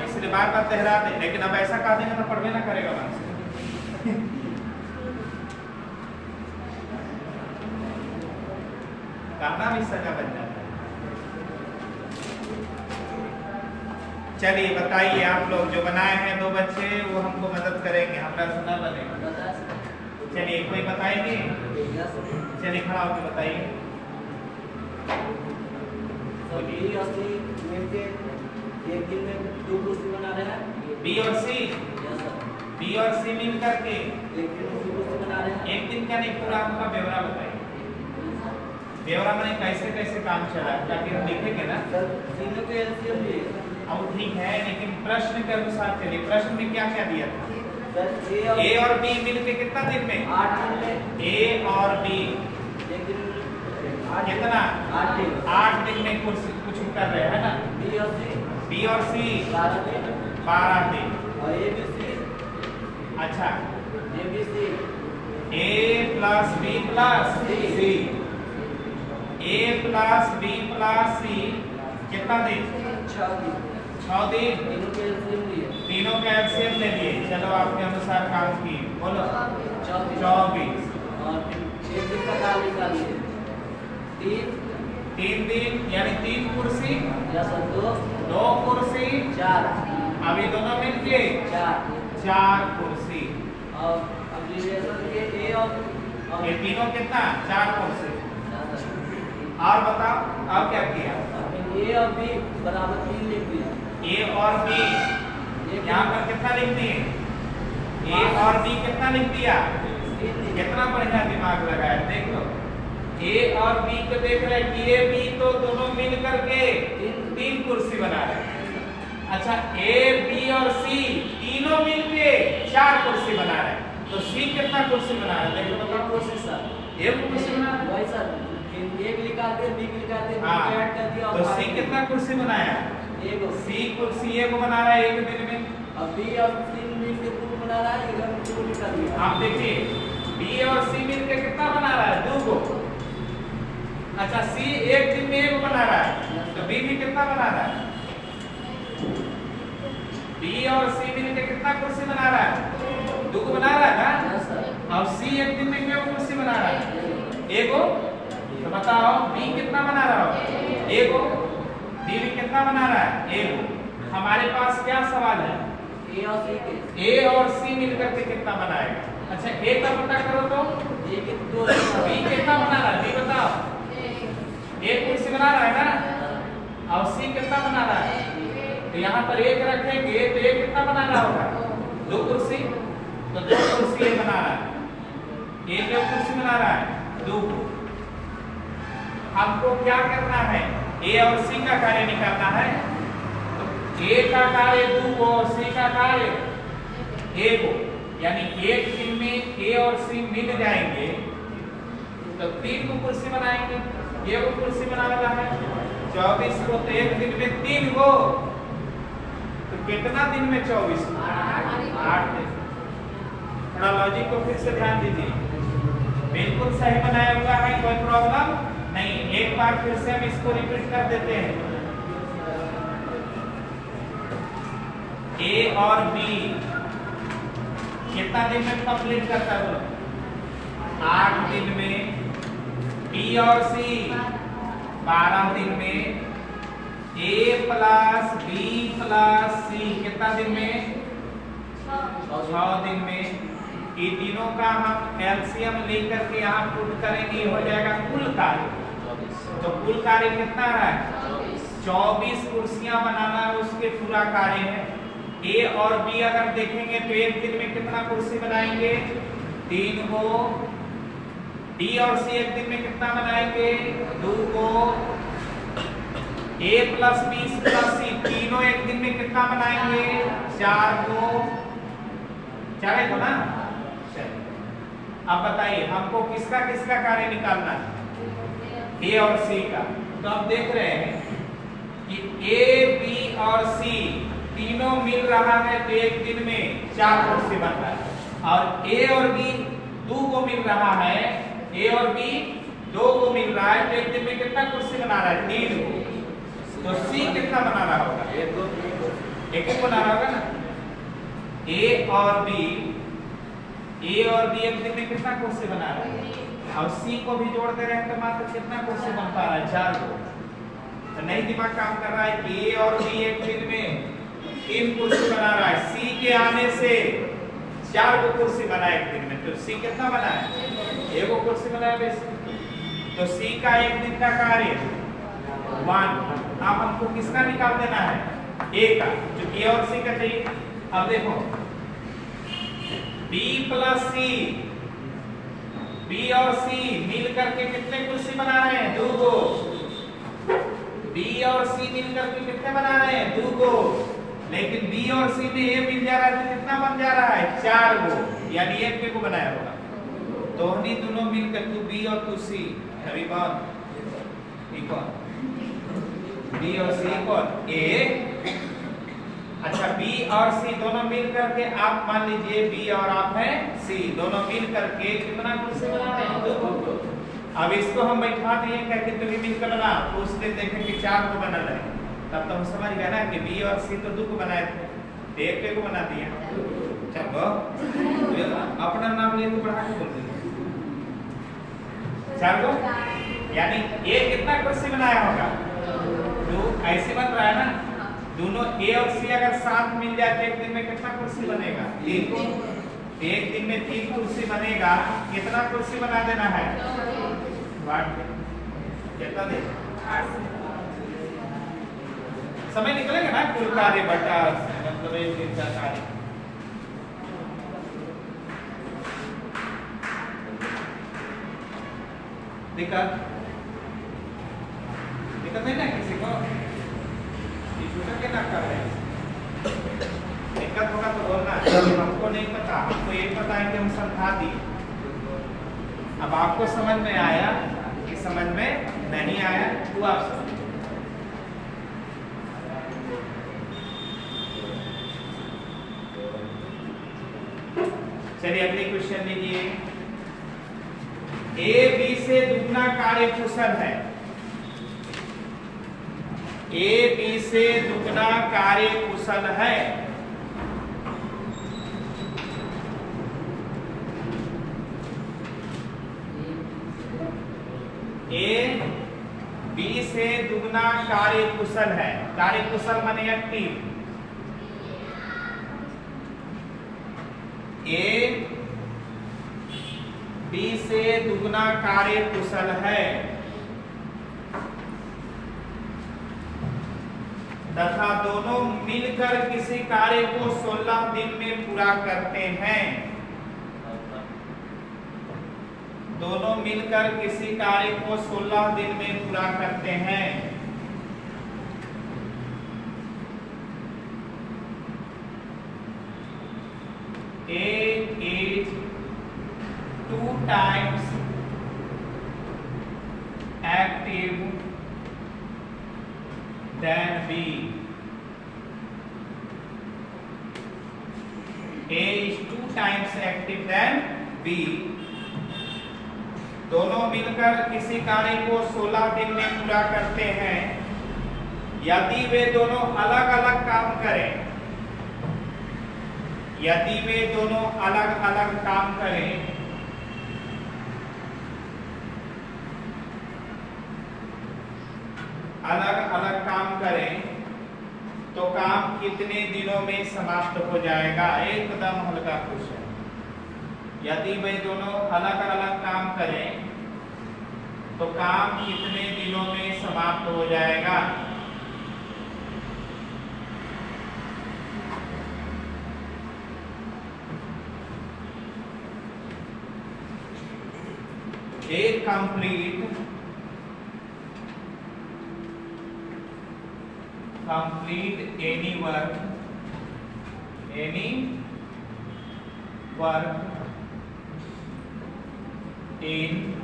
इसलिए बार बार तहरा दे। लेकिन अब ऐसा कह देंगे तो पढ़वे ना करेगा मन से। कहना भी सजा बन जाता है। चलिए बताइए, आप लोग जो बनाए हैं 2 बच्चे, वो हमको मदद करेंगे, हमरा से ना बनेगा। चलिए कोई बताएंगे? चलिए खड़ा होकर बताइए। एक दिन में 2 कुर्सी बना रहे हैं। बी और सी, बी और सी मिल करके एक दिन में 2 कुर्सी बना रहे हैं। एक दिन का नहीं, पूरा आपका ब्यौरा बताइए। ब्यौरा में कैसे कैसे काम चला, ताकि हम लिखेंगे ना। तीनों के एलसीएम लिए। अब ठीक है, लेकिन प्रश्न के अनुसार चलिए। प्रश्न में क्या क्या दिया था? सर ए और बी मिलके कितना दिन में? 8 दिन में। ए और बी एक दिन में कितना? 8 दिन। 8 दिन में कुछ कर रहे हैं ना। बी और सी बी और सी 12 दिन 12 दिन। और ए बी सी अच्छा, A B C A plus B plus C, A plus B plus C कितना दिन? 6 दिन। 6 दिन। तीनों के एलसीएम लिए। तीनों का एलसीएम ले लिए। चलो आपके अनुसार काम की बोलो। 24। और एक दिन का काल निकालिए। 3 दिन यानी 3 कुर्सी या सर 2 कुर्सी 4 अभी दोनों मिलके 4 कुर्सी। और अब रिलेशन के ए और ये तीनों कितना? 4 कुर्सी। और बताओ अब क्या किया? ए और बी बराबर 3 लिख दिया। ए और बी यहाँ पर कितना लिख दिए? ए और बी कितना लिख दिया? कितना बढ़िया दिमाग लगाया, देख लो। ए और बी को देख रहे हैं कि ए बी तो दोनों मिल करके 3 कुर्सी बना रहे हैं। अच्छा, ए बी और सी तीनों मिलके 4 कुर्सी बना रहे हैं। तो सी कितना कुर्सी बना रहा है? देखो तो कुर्सी सर एक कुर्सी बना रहा है। वही सर एक लिखा दे बी लिखा दे हाँ, ऐड कर दिया। तो सी कितना कुर्सी बनाया? एक सी कुर्सी एक बना रहा है एक दिन में। अब बी और सी मिलके 2 बना रहा है। इधर 2 लिखा दिया। आप देखिए, बी और सी मिलके कितना बना रहा है? 2 को। अच्छा, सी एक दिन में 1 बना रहा है, तो बी भी कितना बना रहा है? बी और सी मिलके कितना कुर्सी बना रहा है? 2 को बना रहा है ना। Yes sir. और सी एक दिन में क्या कुर्सी बना रहा है? 1 को। तो बताओ बी कितना बना रहा हो? 1 को। डी भी कितना बना रहा है? 1 को। हमारे पास क्या सवाल है? ए और सी के ए और सी मिलकर के कितना बनाएगा? अच्छा, ए का पता करो तो। ए के 2 बी कितना बना रहा है? बी बताओ। 1 कुर्सी बना रहा है ना। और सी कितना बना रहा है? तो यहाँ पर 1 रखेंगे तो ए कितना बना रहा होगा? 2 कुर्सी। तो 2 कुर्सी ये बना रहा है। एक कुर्सी बना रहा है 2 को। हमको क्या करना है? ए और सी का कार्य निकालना है। तो ए का कार्य 2 को और सी का कार्य 1 को, यानी एक दिन में ए और सी मिल जाएंगे तो 3 को कुर्सी बनाएंगे। 1 कुर्सी बनाना है 24 को, तो एक दिन में 3 को, तो कितना दिन में 24? 8 दिन। थोड़ा लॉजिक को फिर से ध्यान दीजिए। बिल्कुल सही बनाया हुआ है, कोई प्रॉब्लम नहीं। एक बार फिर से हम इसको रिपीट कर देते हैं। ए और बी कितना दिन में कंप्लीट करता है? 8 दिन में। बी और सी 12 दिन में। ए प्लस बी प्लस सी कितना दिन में? 6 दिन में। ये तीनों का हम एलसीएम लेकर के यहाँ पुट करेंगे, हो जाएगा कुल कार्य। तो कुल कार्य कितना है? 24 कुर्सियां बनाना उसके पूरा कार्य है। ए और बी अगर देखेंगे तो एक दिन में कितना कुर्सी बनाएंगे? 3 को। डी और सी एक दिन में कितना बनाएंगे? 2 को। ए प्लस बी प्लस सी तीनों एक दिन में कितना बनाएंगे? 4 को। 4 को ना। अब बताइए हमको किसका किसका कार्य निकालना है? ए और सी का। तो आप देख रहे हैं कि ए बी और सी तीनों मिल रहा है तो एक दिन में 4 कुर्सी बन रहा है। और ए और बी 2 को मिल रहा है, ए और बी 2 को मिल रहा है तो एक दिन में कितना कुर्सी बना रहा है? 3 को। तो सी कितना बना रहा होगा? एक बना रहा होगा ना। ए और बी एक दिन में कितना कुर्सी बना रहा है? और सी को भी जोड़ते रहे तो मात्र कितना कुर्सी बन पा रहा है? 4 को। तो नहीं दिमाग काम कर रहा है। ए और बी एक दिन में 3 कुर्सी बना रहा है, सी के आने से 4 को कुर्सी बना एक दिन में। तो सी कितना बना है? 1 को कुर्सी बनाया बेसिक। तो सी का एक दिन का कार्य 1। अब हमको किसका निकाल देना है? ए का, जो ए और सी का चाहिए। अब देखो बी प्लस सी, बी और सी मिल करके कितने कुर्सी बना रहे हैं? 2 को। बी और सी मिल करके कितने बना रहे हैं? 2 को। लेकिन बी और सी में ए मिल जा रहा है तो कितना बन जा रहा है? 4 को। यानी एक पे को बनाया होगा। तो हमने दोनों मिलकर तू बी और तू सी अभी बात इक्वल बी और सी इक्वल ए। अच्छा बी और सी दोनों मिल करके आप मान लीजिए बी और आप हैं सी, दोनों मिल करके कितना कुर्सी बना रहे हैं? 2 को। अब इसको हम बैठा दिए करके तो भी मिलकर बना, उस दिन देखें कि 4 को बना रहे, तब तो हम समझ गए ना कि बी और सी तो 2 को बनाए थे, एक पे को बना दिया। चलो अपना नाम लिए तो बढ़ा के बोल दिया 4 को। यानी ए कितना कुर्सी बनाया होगा? 2। ऐसे बन रहा है ना। दोनों ए और सी अगर साथ मिल जाए तो एक दिन में कितना कुर्सी बनेगा? 3। एक दिन में 3 कुर्सी बनेगा। कितना कुर्सी बना देना है? कितना दे? समय निकलेगा ना कुल कार्य बटा मतलब एक दिन का कार्य। दिक्कत नहीं ना किसी को? के ना कर रहे हैं। दिक्कत होगा तो बोलना। हमको नहीं पता, हमको ये पता है कि हम समझा दी। अब आपको समझ में आया कि समझ में नहीं आया तो आप समझ। चलिए अगली क्वेश्चन लीजिए। ए बी से दुगना कार्य कुशल है। ए बी से दुगना कार्य कुशल है। ए बी से दुगना कार्य कुशल है। कार्य कुशल माने एक्टिव। ए बी से दुगना कार्य कुशल है तथा दोनों मिलकर किसी कार्य को 16 दिन में पूरा करते हैं। दोनों मिलकर किसी कार्य को 16 दिन में पूरा करते हैं। A is 2 times active than B. A is 2 times active than B. दोनों मिलकर किसी कार्य को 16 दिन में पूरा करते हैं यदि वे दोनों अलग अलग काम करें। यदि वे दोनों अलग अलग काम करें अलग अलग काम करें तो काम कितने दिनों में समाप्त हो जाएगा? एकदम हल्का क्वेश्चन। यदि वे दोनों अलग अलग काम करें तो काम कितने दिनों में समाप्त हो जाएगा? they complete any work in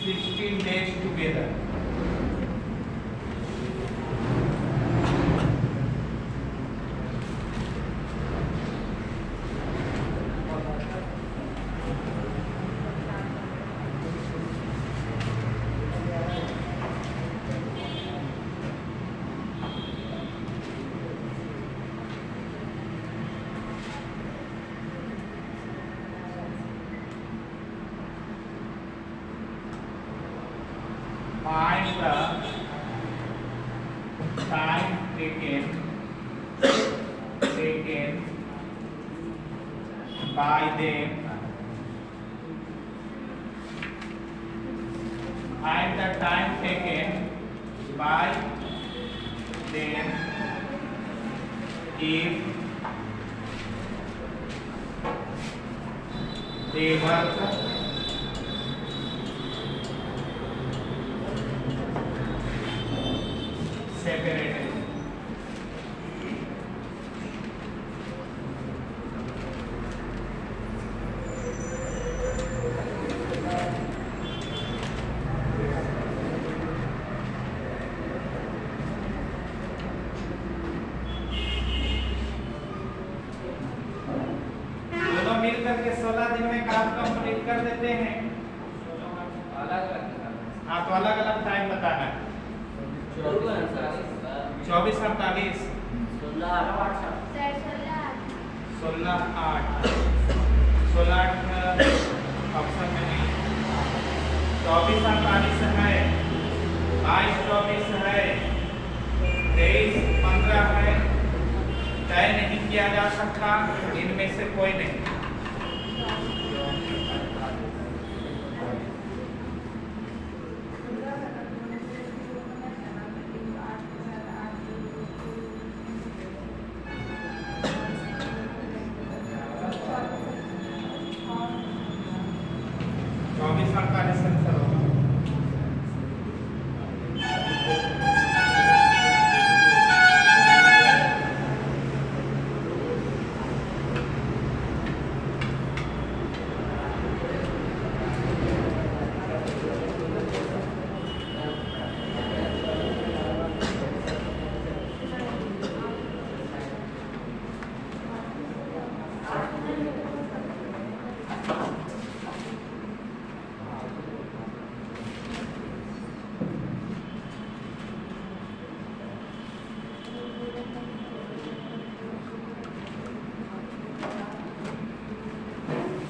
16 days together. Find the time taken by them. Find the time taken by them if they work separated. दोनों मिलकर के 16 दिन में काम कंप्लीट कर देते हैं। हाँ, तो अलग अलग टाइम बताना है। 24 48 16 8 ऑप्शन में नहीं। 24 48 है, 22 24 है, 23 15 है। तय नहीं किया जा सकता, इनमें से कोई नहीं।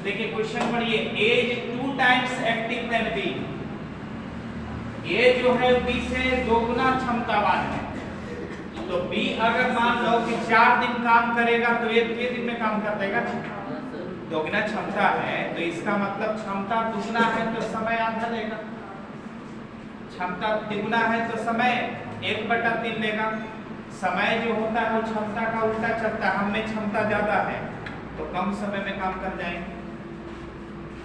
देखिए क्वेश्चन पढ़िए। As 2 times active than B. A जो है बी से 2 गुना क्षमतावान है। तो बी अगर मान लो कि 4 दिन काम करेगा तो ये 2 दिन में काम कर देगा। 2 गुना क्षमता है तो इसका मतलब क्षमता दुगुना है तो समय आधा लेगा। क्षमता तिगुना है तो समय 1/3 लेगा। समय जो होता है वो क्षमता का उल्टा चलता है। हम में क्षमता ज्यादा है तो कम समय में काम कर जाएंगे,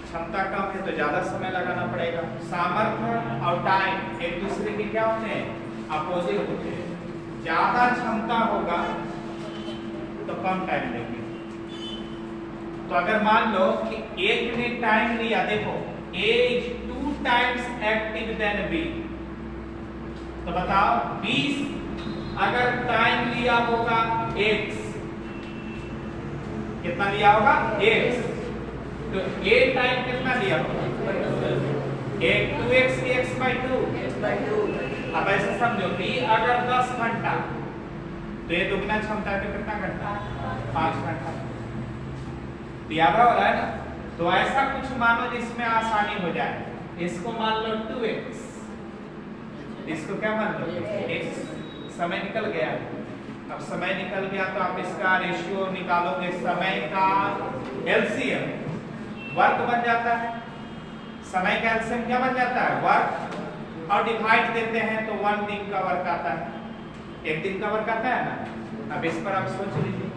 क्षमता कम है तो ज्यादा समय लगाना पड़ेगा। सामर्थ्य और टाइम एक दूसरे के क्या होते हैं? अपोजिट होते हैं। ज्यादा क्षमता होगा तो कम टाइम लेंगे। तो अगर मान लो कि एक ने टाइम लिया, देखो A is 2 times active than B, तो बताओ 20 अगर टाइम लिया होगा x, कितना लिया होगा x, तो A टाइम कितना लिया होगा? 2x x/2। अब ऐसे समझो B अगर 10 घंटा तो ये दुगना क्षमता पे कितना घंटा? 5 घंटा। याद हो रहा है ना? तो ऐसा कुछ मानो जिसमें आसानी हो जाए। इसको मान लो 2x, इसको क्या मान लो x। समय निकल गया। अब समय निकल गया तो आप इसका रेशियो निकालोगे। समय का एलसीएम वर्क बन जाता है। समय का एलसीएम क्या बन जाता है? वर्क। और डिवाइड देते हैं तो 1 दिन का वर्क आता है। 1 दिन का वर्क आता है ना। अब इस पर आप सोच लीजिए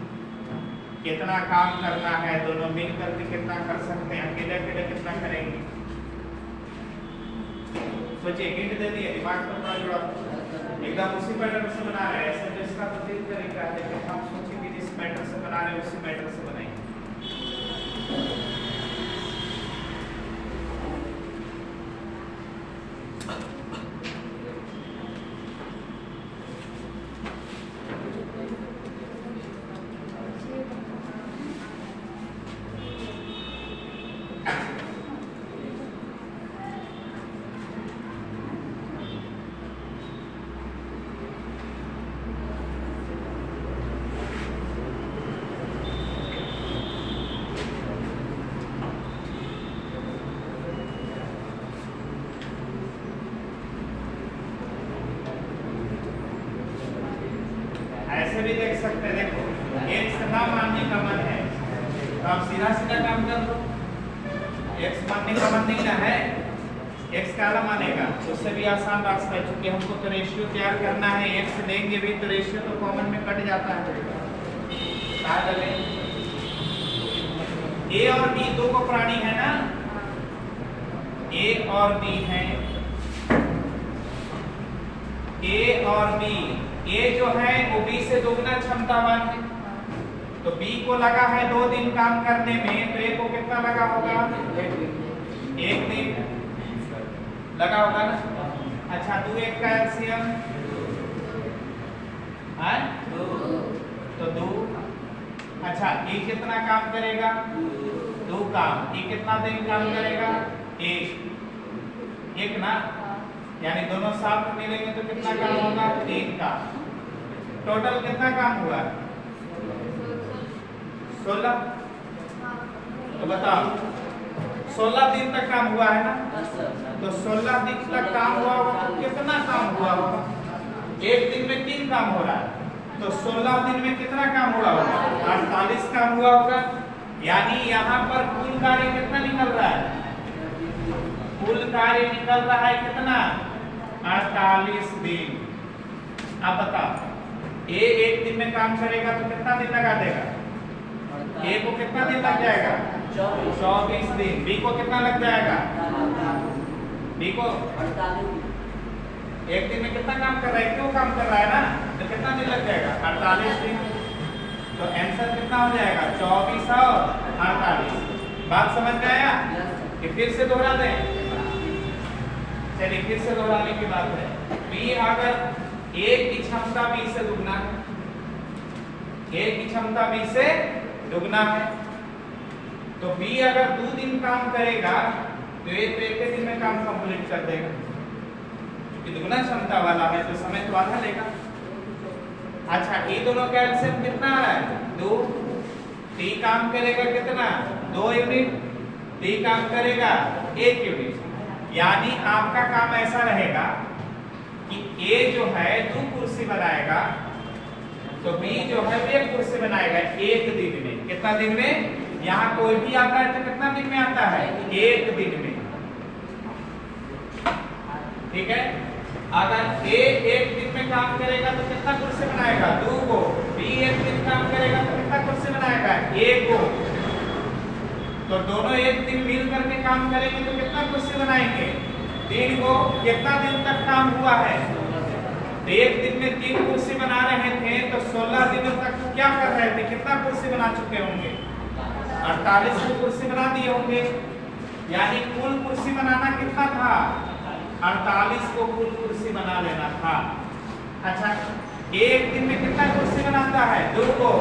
कितना काम करना है, दोनों मिल करके कितना कर सकते हैं, अकेले अकेले कितना करेंगे। सोचिए, हिंट दे दिए, दिमाग पर थोड़ा जुड़ा, एकदम उसी पैटर्न से बना रहे हैं। ऐसे तो इसका तो तीन तरीका है, लेकिन हम सोचे कि जिस पैटर्न से बना रहे हैं उसी पैटर्न से बनाएंगे। ऐसे भी देख सकते हैं, देखो x ना मानने का मन है तो आप सीधा सीधा काम कर लो। x मानने का मन नहीं ना है, x काला मानेगा, उससे भी आसान रास्ता है। क्योंकि हमको तो रेशियो तैयार करना है, x देंगे भी तो रेशियो तो कॉमन में कट जाता है। a और b दो को प्राणी है ना, a और b है, a और b, A जो है वो B से दोगुना क्षमतावान है, तो B को लगा है 2 दिन काम करने में, तो A को कितना लगा होगा? 1 दिन लगा होगा ना। अच्छा, 2 1 का एलसीएम है तो 2। अच्छा, A कितना काम करेगा? 2 काम। A कितना दिन काम करेगा? 1 ना, यानी दोनों साथ में मिलेंगे तो कितना काम होगा? 3 का। टोटल कितना काम हुआ? 16। तो बताओ, 16 दिन तक काम हुआ है ना, तो 16 दिन तक काम हुआ होगा तो कितना काम हुआ होगा? एक दिन में 3 काम हो रहा है, तो 16 दिन में कितना काम हुआ होगा? 48 काम हुआ होगा। यानी यहाँ पर कुल कार्य कितना निकल रहा है? कुल कार्य निकल रहा है कितना? 48 दिन। अब बताओ, A 1 दिन में काम करेगा तो कितना दिन लगा देगा? A को कितना दिन लग जाएगा? 24 दिन। B को कितना लग जाएगा? B को 1 दिन में कितना काम कर रहा है? क्यों काम कर रहा है ना, तो कितना दिन लग जाएगा? 48 दिन। तो आंसर कितना हो जाएगा? 24 और 48। बात समझ में आया? कि फिर से दोहरा दें? चलिए फिर से दोहराने की बात है। B अगर A की क्षमता B से दुगना है, A की क्षमता B से दुगना है, तो B अगर 2 दिन काम करेगा तो A तो 1 दिन में काम कंप्लीट कर देगा, क्योंकि दुगना क्षमता वाला है तो समय तो आधा लेगा। अच्छा, ये दोनों का एलसीएम कितना है? 2। T काम करेगा कितना? 2 यूनिट। T काम करेगा 1 यूनिट। यानी आपका काम ऐसा रहेगा कि A जो है 2 कुर्सी बनाएगा, तो B जो है 1 कुर्सी बनाएगा 1 दिन में। कितना दिन में? यहाँ कोई भी आता है तो कितना दिन में आता है? 1 दिन में। ठीक है, अगर A 1 दिन में काम करेगा तो कितना कुर्सी बनाएगा? 2 को। B 1 दिन काम करेगा तो कितना कुर्सी बनाएगा? 1 को। तो दोनों 1 दिन मिल करके काम करेंगे तो कितना कुर्सी बनाएंगे? 3 को। कितना दिन तक काम हुआ है? तो 1 दिन में 3 कुर्सी बना रहे थे, तो 16 दिनों तक क्या कर रहे थे? कितना कुर्सी बना चुके होंगे? 48 कुर्सी बना दिए होंगे। यानी कुल कुर्सी बनाना कितना था? 48 को कुल कुर्सी बना लेना था। अच्छा, 1 दिन में कितना कुर्सी बनाता है? 2 को।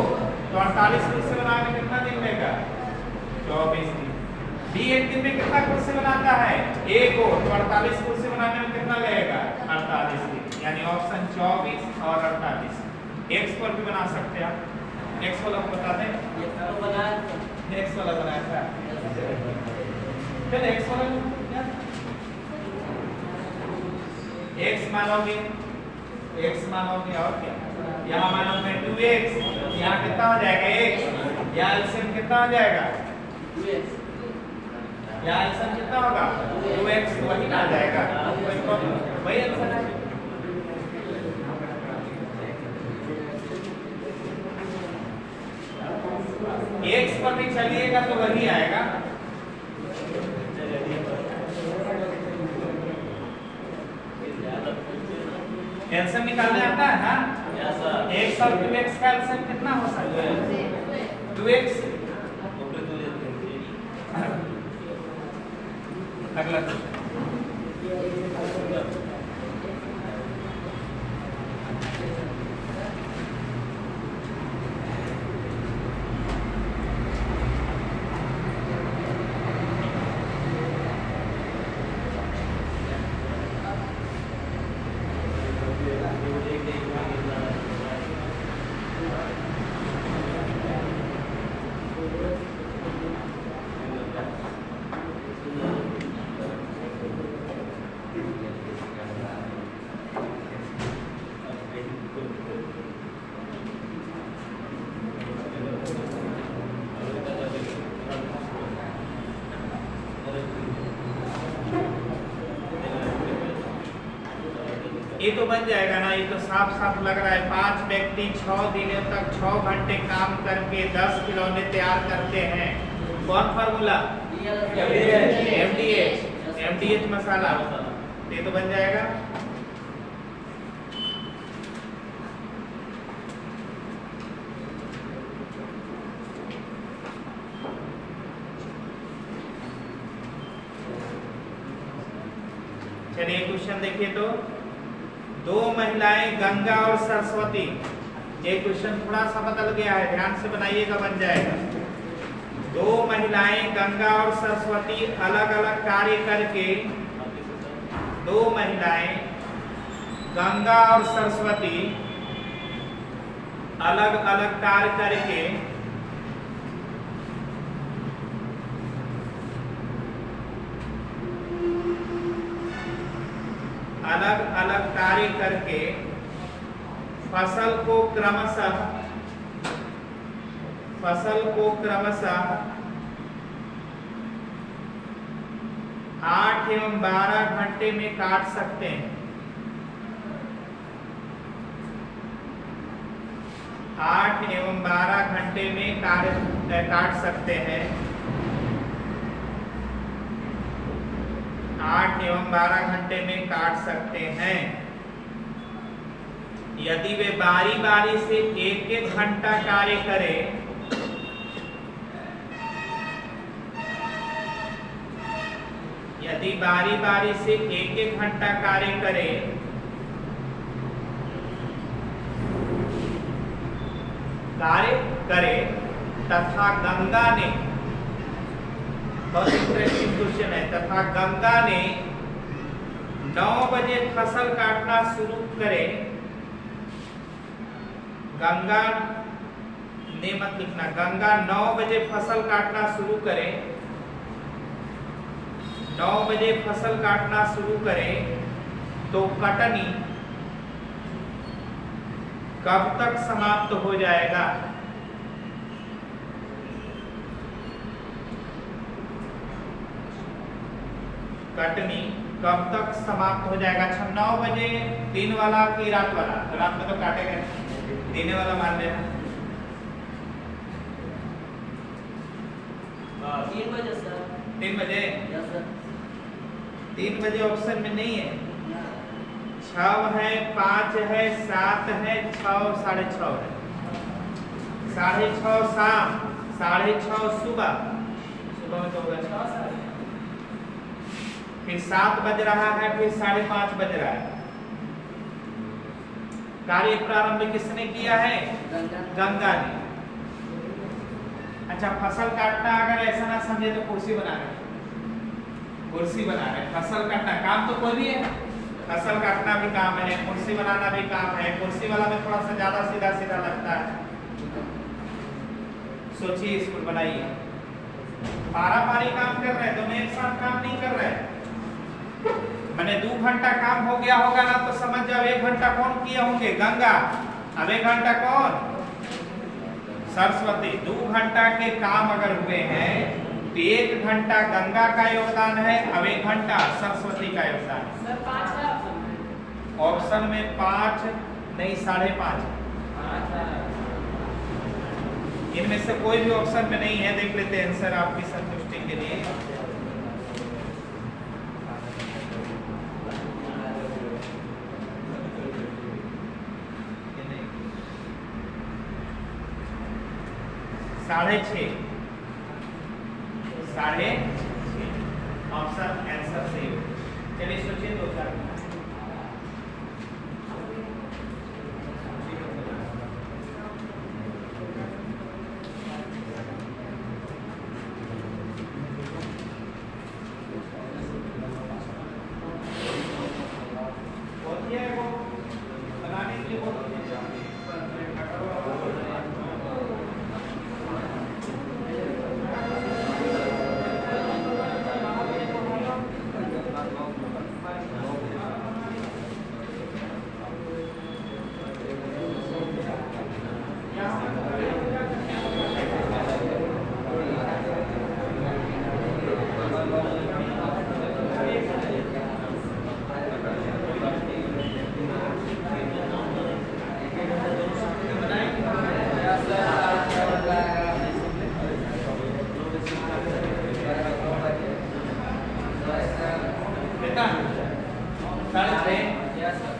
तो 48 कुर्सी बनाने में कितना दिन लेगा? 24 दिन। B 1 दिन में कितना कुर्सी बनाता है? 1 को। तो 48 कुर्सी बनाने में कितना लगेगा? 48 दिन। यानी ऑप्शन 24 और 48। X पर भी बना सकते हैं आप। X वाला बता दें? X वाला बनाया था। फिर X वाला क्या? X मानोगे, X मानोगे और क्या? यहाँ मानोगे 2x, यहाँ कितना हो जाएगा? x। यहाँ एलसीएम कितना हो जाएगा? 2x। यहाँ एलसीएम कितना होगा? 2x। वही आ जाएगा, वही आंसर है। x पर भी चलिएगा तो वही आएगा। एलसीएम निकालने आता है ना? x और 2x का एलसीएम कितना हो सकता है? 2x। अगला ये तो बन जाएगा ना? ये तो साफ साफ लग रहा है। 5 व्यक्ति 6 दिनों तक 6 घंटे काम करके 10 खिलौने तैयार करते हैं। कौन फार्मूला? MDH मसाला। ये तो बन जाएगा। चलिए क्वेश्चन देखिए तो, दो महिलाएं गंगा और सरस्वती। ये क्वेश्चन थोड़ा सा बदल गया है, ध्यान से बनाइएगा, बन जाएगा। दो महिलाएं गंगा और सरस्वती अलग अलग कार्य करके, दो महिलाएं गंगा और सरस्वती अलग अलग कार्य करके अलग अलग कार्य करके फसल को क्रमशः 8 एवं 12 घंटे में काट सकते हैं। 8 एवं 12 घंटे में काट सकते हैं। 8 एवं 12 घंटे में काट सकते हैं यदि वे बारी बारी से एक एक घंटा कार्य करें। यदि बारी बारी से एक एक घंटा कार्य करें तथा गंगा ने, बहुत इंटरेस्टिंग क्वेश्चन है, तथा गंगा ने 9 बजे फसल काटना शुरू करे। गंगा ने मत लिखना, गंगा 9 बजे फसल काटना शुरू करे। 9 बजे फसल काटना शुरू करे तो कटनी कब तक समाप्त हो जाएगा? कटनी कब तक समाप्त हो जाएगा? अच्छा, 9 बजे दिन वाला कि रात वाला? रात में तो काटेगा, दिन वाला मान लेना। 3 बजे सर। 3 बजे? Yes sir. 3 बजे ऑप्शन में नहीं है। 6 है, 5 है, 7 है, 6, 6:30 है। 6:30 शाम, 6:30 सुबह में तो होगा 6, फिर 7 बज रहा है, फिर 5:30 बज रहा है। कार्य प्रारंभ किसने किया है? गंगा ने। अच्छा, फसल काटना अगर ऐसा ना समझे तो कुर्सी बना रहे, फसल काटना काम तो कोई भी है, फसल काटना भी काम है, कुर्सी बनाना भी काम है। कुर्सी वाला में थोड़ा सा ज्यादा सीधा सीधा लगता है। सोचिए, इसको बनाइए। पारा-पारी काम कर रहे हैं, दोनों एक साथ काम नहीं कर रहे हैं। मैंने 2 घंटा काम हो गया होगा ना तो समझ जाओ 1 घंटा कौन किए होंगे? गंगा। अब 1 घंटा कौन? सरस्वती। 2 घंटा के काम अगर हुए हैं तो 1 घंटा गंगा का योगदान है, अब 1 घंटा सरस्वती का योगदान है। सर 5 है ऑप्शन में 5 नहीं, 5:30। इनमें से कोई भी ऑप्शन में नहीं है, देख लेते हैं आंसर आपकी संतुष्टि के लिए। साढ़े छः ऑप्शन आंसर सही हो। चलिए सोचिए दो चार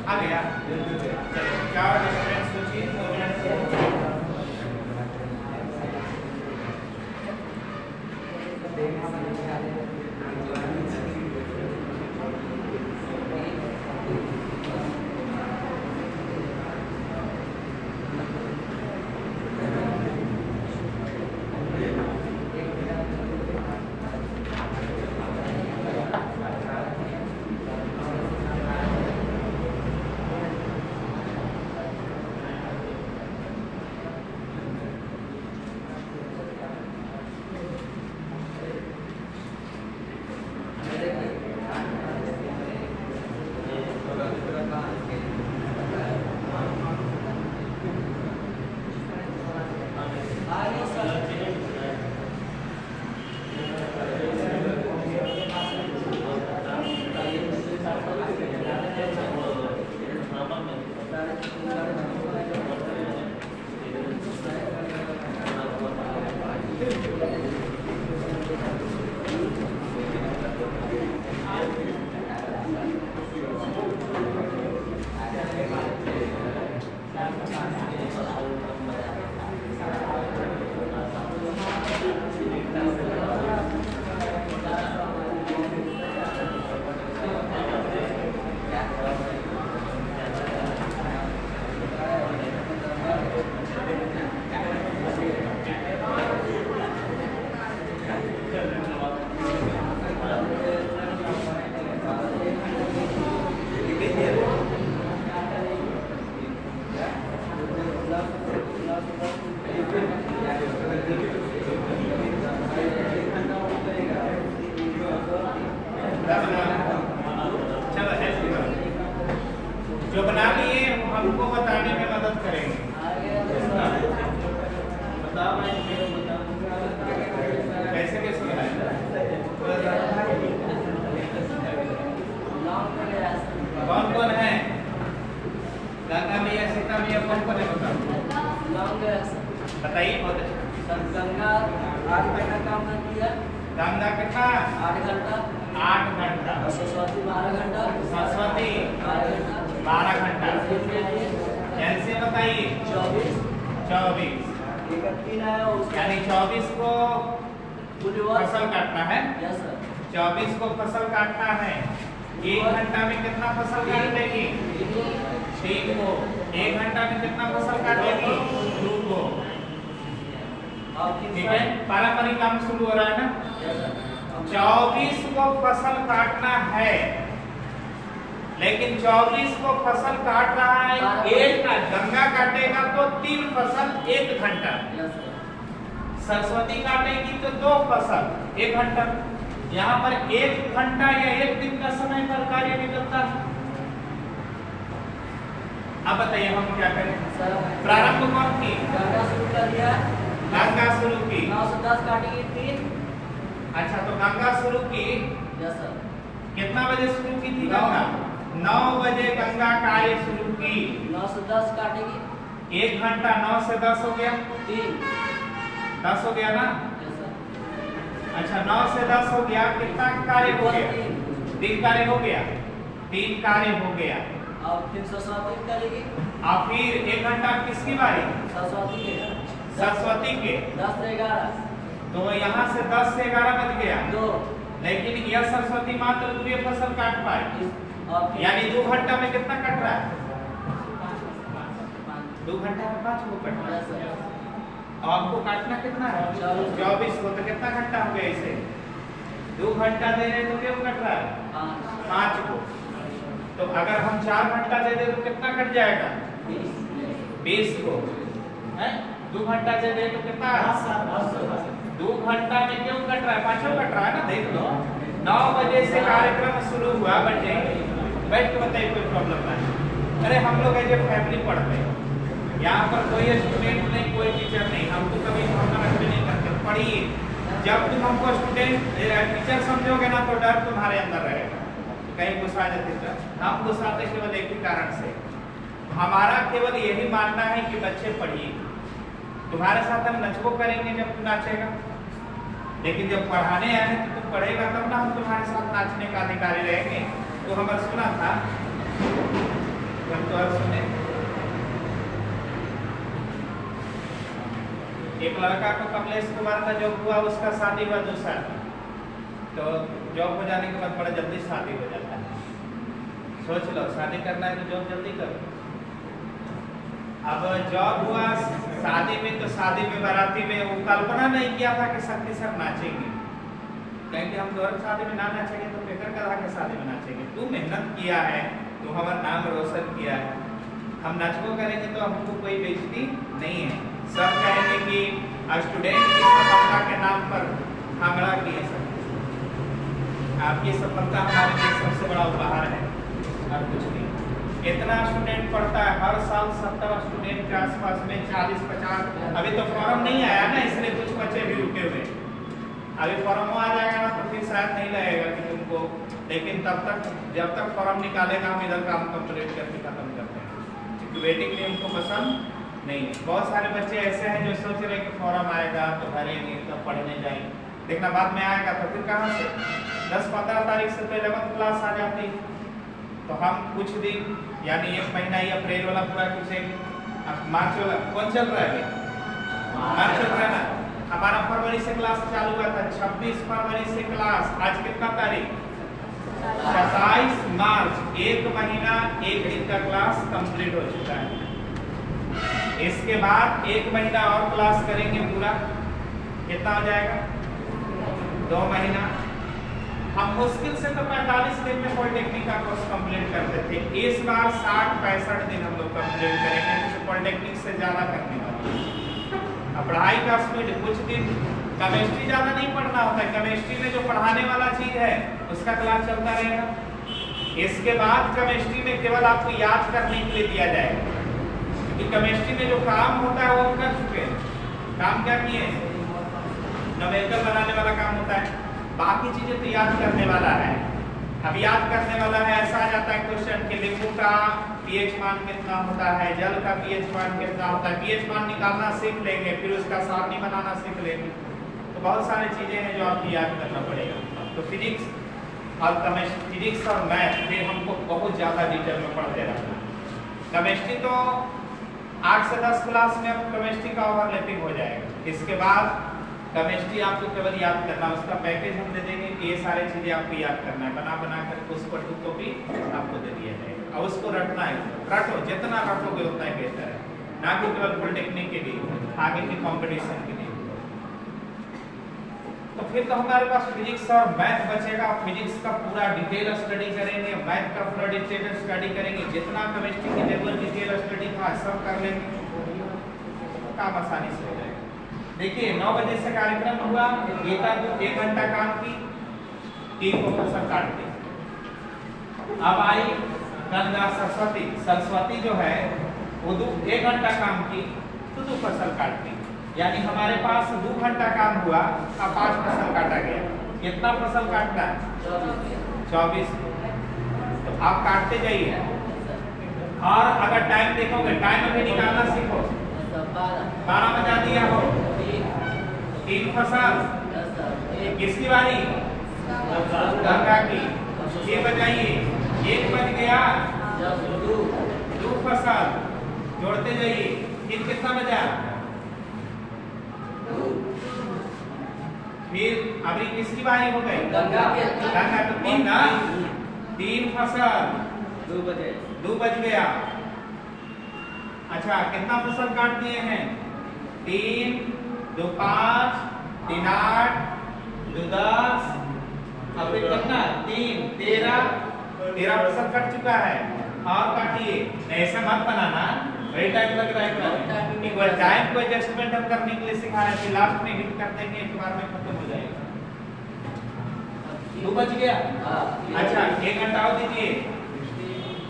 आ गया। क्या डिफरेंस सोचिए। जो बना लिए हमको बताने में मदद करेंगे। कैसे कैसे कौन कौन है? गंगा मैया, सीता मैया, कौन कौन है बताओ। बताइए। बहुत अच्छा। गंगा 8 घंटा काम करती है। गंगा कितना? 8 घंटा। 8 घंटा। सरस्वती 12 घंटा। सरस्वती 12 घंटा। कैसे बताइए? 24 यानी 24 को फसल काटना है। 24 को फसल काटना है। 1 घंटा में कितना फसल काट देगी? 3 को। 1 घंटा में कितना फसल काटेगी? 2 को। ठीक है, पारंपरिक काम शुरू हो रहा है ना। 24 को फसल काटना है, लेकिन 24 को फसल काट रहा है एक का। गंगा काटेगा तो 3 फसल 1 घंटा। सरस्वती काटेगी तो 2 फसल 1 घंटा। यहाँ पर 1 घंटा या 1 दिन का समय पर कार्य निकलता है। अब बताइए हम क्या करें? प्रारंभ कौन की? गंगा शुरू कर दिया। गंगा शुरू की। 9 से 10 काटेगी 3। अच्छा, तो गंगा शुरू की। Yes sir. कितना बजे शुरू की थी गंगा? 9 बजे गंगा कार्य शुरू की। 9 से 10 काटेगी। 1 घंटा 9 से 10 हो गया 3। 10 हो गया ना? Yes, sir. अच्छा 9 से 10 हो गया, कितना कार्य हो गया? 3 कार्य हो गया, 3 कार्य हो गया। अब फिर सरस्वती करेगी। अब फिर 1 घंटा किसकी बारी? सरस्वती के। सरस्वती के। 10 से 11। तो यहाँ से 10 से 11 बज गया, 2। लेकिन यह सरस्वती मात्र 2 फसल काट पाए, यानी 2 घंटा में कितना कट रहा है? 2 घंटा में 5 को कट रहा है। अब आपको काटना कितना है? 24 को। तो कितना घंटा हो गया इसे? 2 घंटा दे रहे तो क्यों कट रहा है? 5 को। तो अगर हम 4 घंटा दे दे तो कितना कट जाएगा? 20 को। है 2 घंटा दे दे तो कितना? 2 घंटा में क्यों कट रहा है? 5 कट रहा है ना, देख लो। 9 बजे से कार्यक्रम शुरू हुआ, बच्चे बैठ के बताइए, कोई प्रॉब्लम नहीं। अरे हम लोग ऐसे फैमिली पढ़ते हैं, यहाँ पर कोई स्टूडेंट नहीं, कोई टीचर नहीं, हमको कभी भावना नहीं करते। पढ़िए, जब तुम हमको स्टूडेंट टीचर समझोगे ना तो डर तुम्हारे अंदर रहेगा, कहीं गुस्सा जाते सर। हम गुस्साते केवल एक ही कारण से, हमारा केवल यही मानना है कि बच्चे पढ़िए। तुम्हारे साथ हम नचबो करेंगे जब तुम नाचेगा, लेकिन जब पढ़ाने आए हैं तो तुम पढ़ेगा तब ना हम तुम्हारे साथ नाचने का अधिकारी रहेंगे। तो हमारा सुना था, तो सुने एक लड़का को कमलेश कुमार का जॉब हुआ, उसका शादी हुआ 2 साल, तो जॉब हो जाने के बाद बड़ा जल्दी शादी हो जाता है। सोच लो, शादी करना है तो जॉब जल्दी करो। अब जॉब हुआ शादी में, तो शादी में बाराती में वो कल्पना नहीं किया था कि शक्ति सर नाचेंगे, क्योंकि हम दोनों शादी में ना नाचेंगे तो बेकर कहा के शादी में नाचेंगे। तू मेहनत किया है, तू हमारा नाम रोशन किया है, हम नाचबो करेंगे तो हमको कोई बेइज्जती नहीं है। सब कहेंगे कि स्टूडेंट की सफलता के नाम पर भांगड़ा किए सब। आपकी सफलता हमारे लिए सबसे बड़ा उपहार है और कुछ नहीं। इतना स्टूडेंट पढ़ता है, हर साल 70 स्टूडेंट के आसपास में 40-50। अभी तो फॉर्म नहीं आया ना, इसलिए कुछ बच्चे भी रुके हुए। अभी फॉर्म आ जाएगा ना तो फिर शायद नहीं लगेगा कि तुमको, लेकिन तब तक जब तक फॉर्म निकालेगा हम इधर काम कंप्लीट करके खत्म करते हैं, क्योंकि वेटिंग में हमको पसंद नहीं है। बहुत सारे बच्चे ऐसे हैं जो सोच रहे हैं कि फॉर्म आएगा तो भरेंगे तब पढ़ने जाएंगे, देखना बाद में आएगा तो फिर कहाँ से 10-15 तारीख से तो 11th क्लास आ जाती। तो हम कुछ दिन, यानी 1 महीना ही अप्रैल वाला पूरा कुछ मार्च वाला कौन चल रहा है? मार्च चल रहा है ना। हमारा फरवरी से क्लास चालू हुआ था, 26 फरवरी से क्लास, आज कितना तारीख? 27 मार्च। 1 महीना 1 दिन का क्लास कंप्लीट हो चुका है। इसके बाद 1 महीना और क्लास करेंगे पूरा, कितना हो जाएगा? 2 महीना। हम मुश्किल से तो 45 दिन में पॉलिटेक्निक का कोर्स कंप्लीट करते थे, इस बार 60-65 दिन हम लोग कंप्लीट करेंगे, क्योंकि पॉलिटेक्निक से ज़्यादा करने वाले। अब पढ़ाई का स्पीड, कुछ दिन केमिस्ट्री ज़्यादा नहीं पढ़ना होता है, केमिस्ट्री में जो पढ़ाने वाला चीज़ है उसका क्लास चलता रहेगा। इसके बाद केमिस्ट्री में केवल आपको याद करने के लिए दिया जाएगा, क्योंकि केमिस्ट्री में जो काम होता है वो हम कर चुके हैं। काम क्या किए? न्यूमेरिकल बनाने वाला काम होता है, बाकी चीजें तो याद करने वाला है। अब याद करने वाला है, ऐसा आ जाता है क्वेश्चन कि नींबू का पीएच मान कितना होता है, जल का पीएच मान कितना होता है। पीएच मान निकालना सीख लेंगे, फिर उसका सारणी बनाना सीख लेंगे। तो बहुत सारी चीजें हैं जो आपको याद करना पड़ेगा। तो फिजिक्स और केमिस्ट्री, फिजिक्स और मैथ फिर हमको बहुत ज़्यादा डिटेल में पढ़ते रहना। केमिस्ट्री तो 8 से 10 क्लास में अब केमिस्ट्री का ओवरलैपिंग हो जाएगा। इसके बाद केमिस्ट्री आपको केवल याद करना, उसका पैकेज हम दे देंगे कि ये सारी चीज़ें आपको याद करना है, बना कर उस पर 2 कॉपी आपको दे दिया जाएगा। और उसको रटना है, रटो, जितना रटोगे उतना ही बेहतर है, ना कि केवल पॉलिटेक्निक के लिए, आगे की कॉम्पिटिशन के लिए। तो फिर तो हमारे पास फिजिक्स और मैथ बचेगा। फिजिक्स का पूरा डिटेल स्टडी करेंगे, मैथ का पूरा डिटेल स्टडी करेंगे, जितना केमिस्ट्री की लेवल डिटेल स्टडी था सब कर लेंगे, काम आसानी से हो जाएगा। देखिए 9 बजे से कार्यक्रम हुआ, 1 घंटा काम की, 3 को फसल काट दी। अब आई गंगा सरस्वती, सरस्वती जो है वो 1 घंटा काम की तो 2 फसल काट दी, यानी हमारे पास 2 घंटा काम हुआ, अब 5 फसल काटा गया। कितना फसल काटना है? 24। तो आप काटते जाइए, और अगर टाइम देखोगे, टाइम अभी निकालना सीखो। 12 बजा दिया हो, 3 फसल। Yes sir. किसकी बारी? गंगा की। ये बताइए, 1 बज गया, यस टू। 2 फसल जोड़ते जाइए, फिर कितना बचा? फिर अभी किसकी बारी हो गई? गंगा के। गंगा तो 3 ना, 3 फसल, 2 बजे। 2 बज गया। अच्छा, कितना फसल काट दिए हैं? 3, 2 5, 3 8, 2 10, अब फिर कितना? 3 13 फसल कट चुका है। और काटिए, ऐसा मत बनाना, वही टाइम लग रहा है। एक बार टाइम को एडजस्टमेंट हम करने के लिए सिखा रहे हैं, लास्ट में हिट कर देंगे, एक बार में खत्म हो जाएगा। 2 बज गया। अच्छा, 1 घंटा और दीजिए,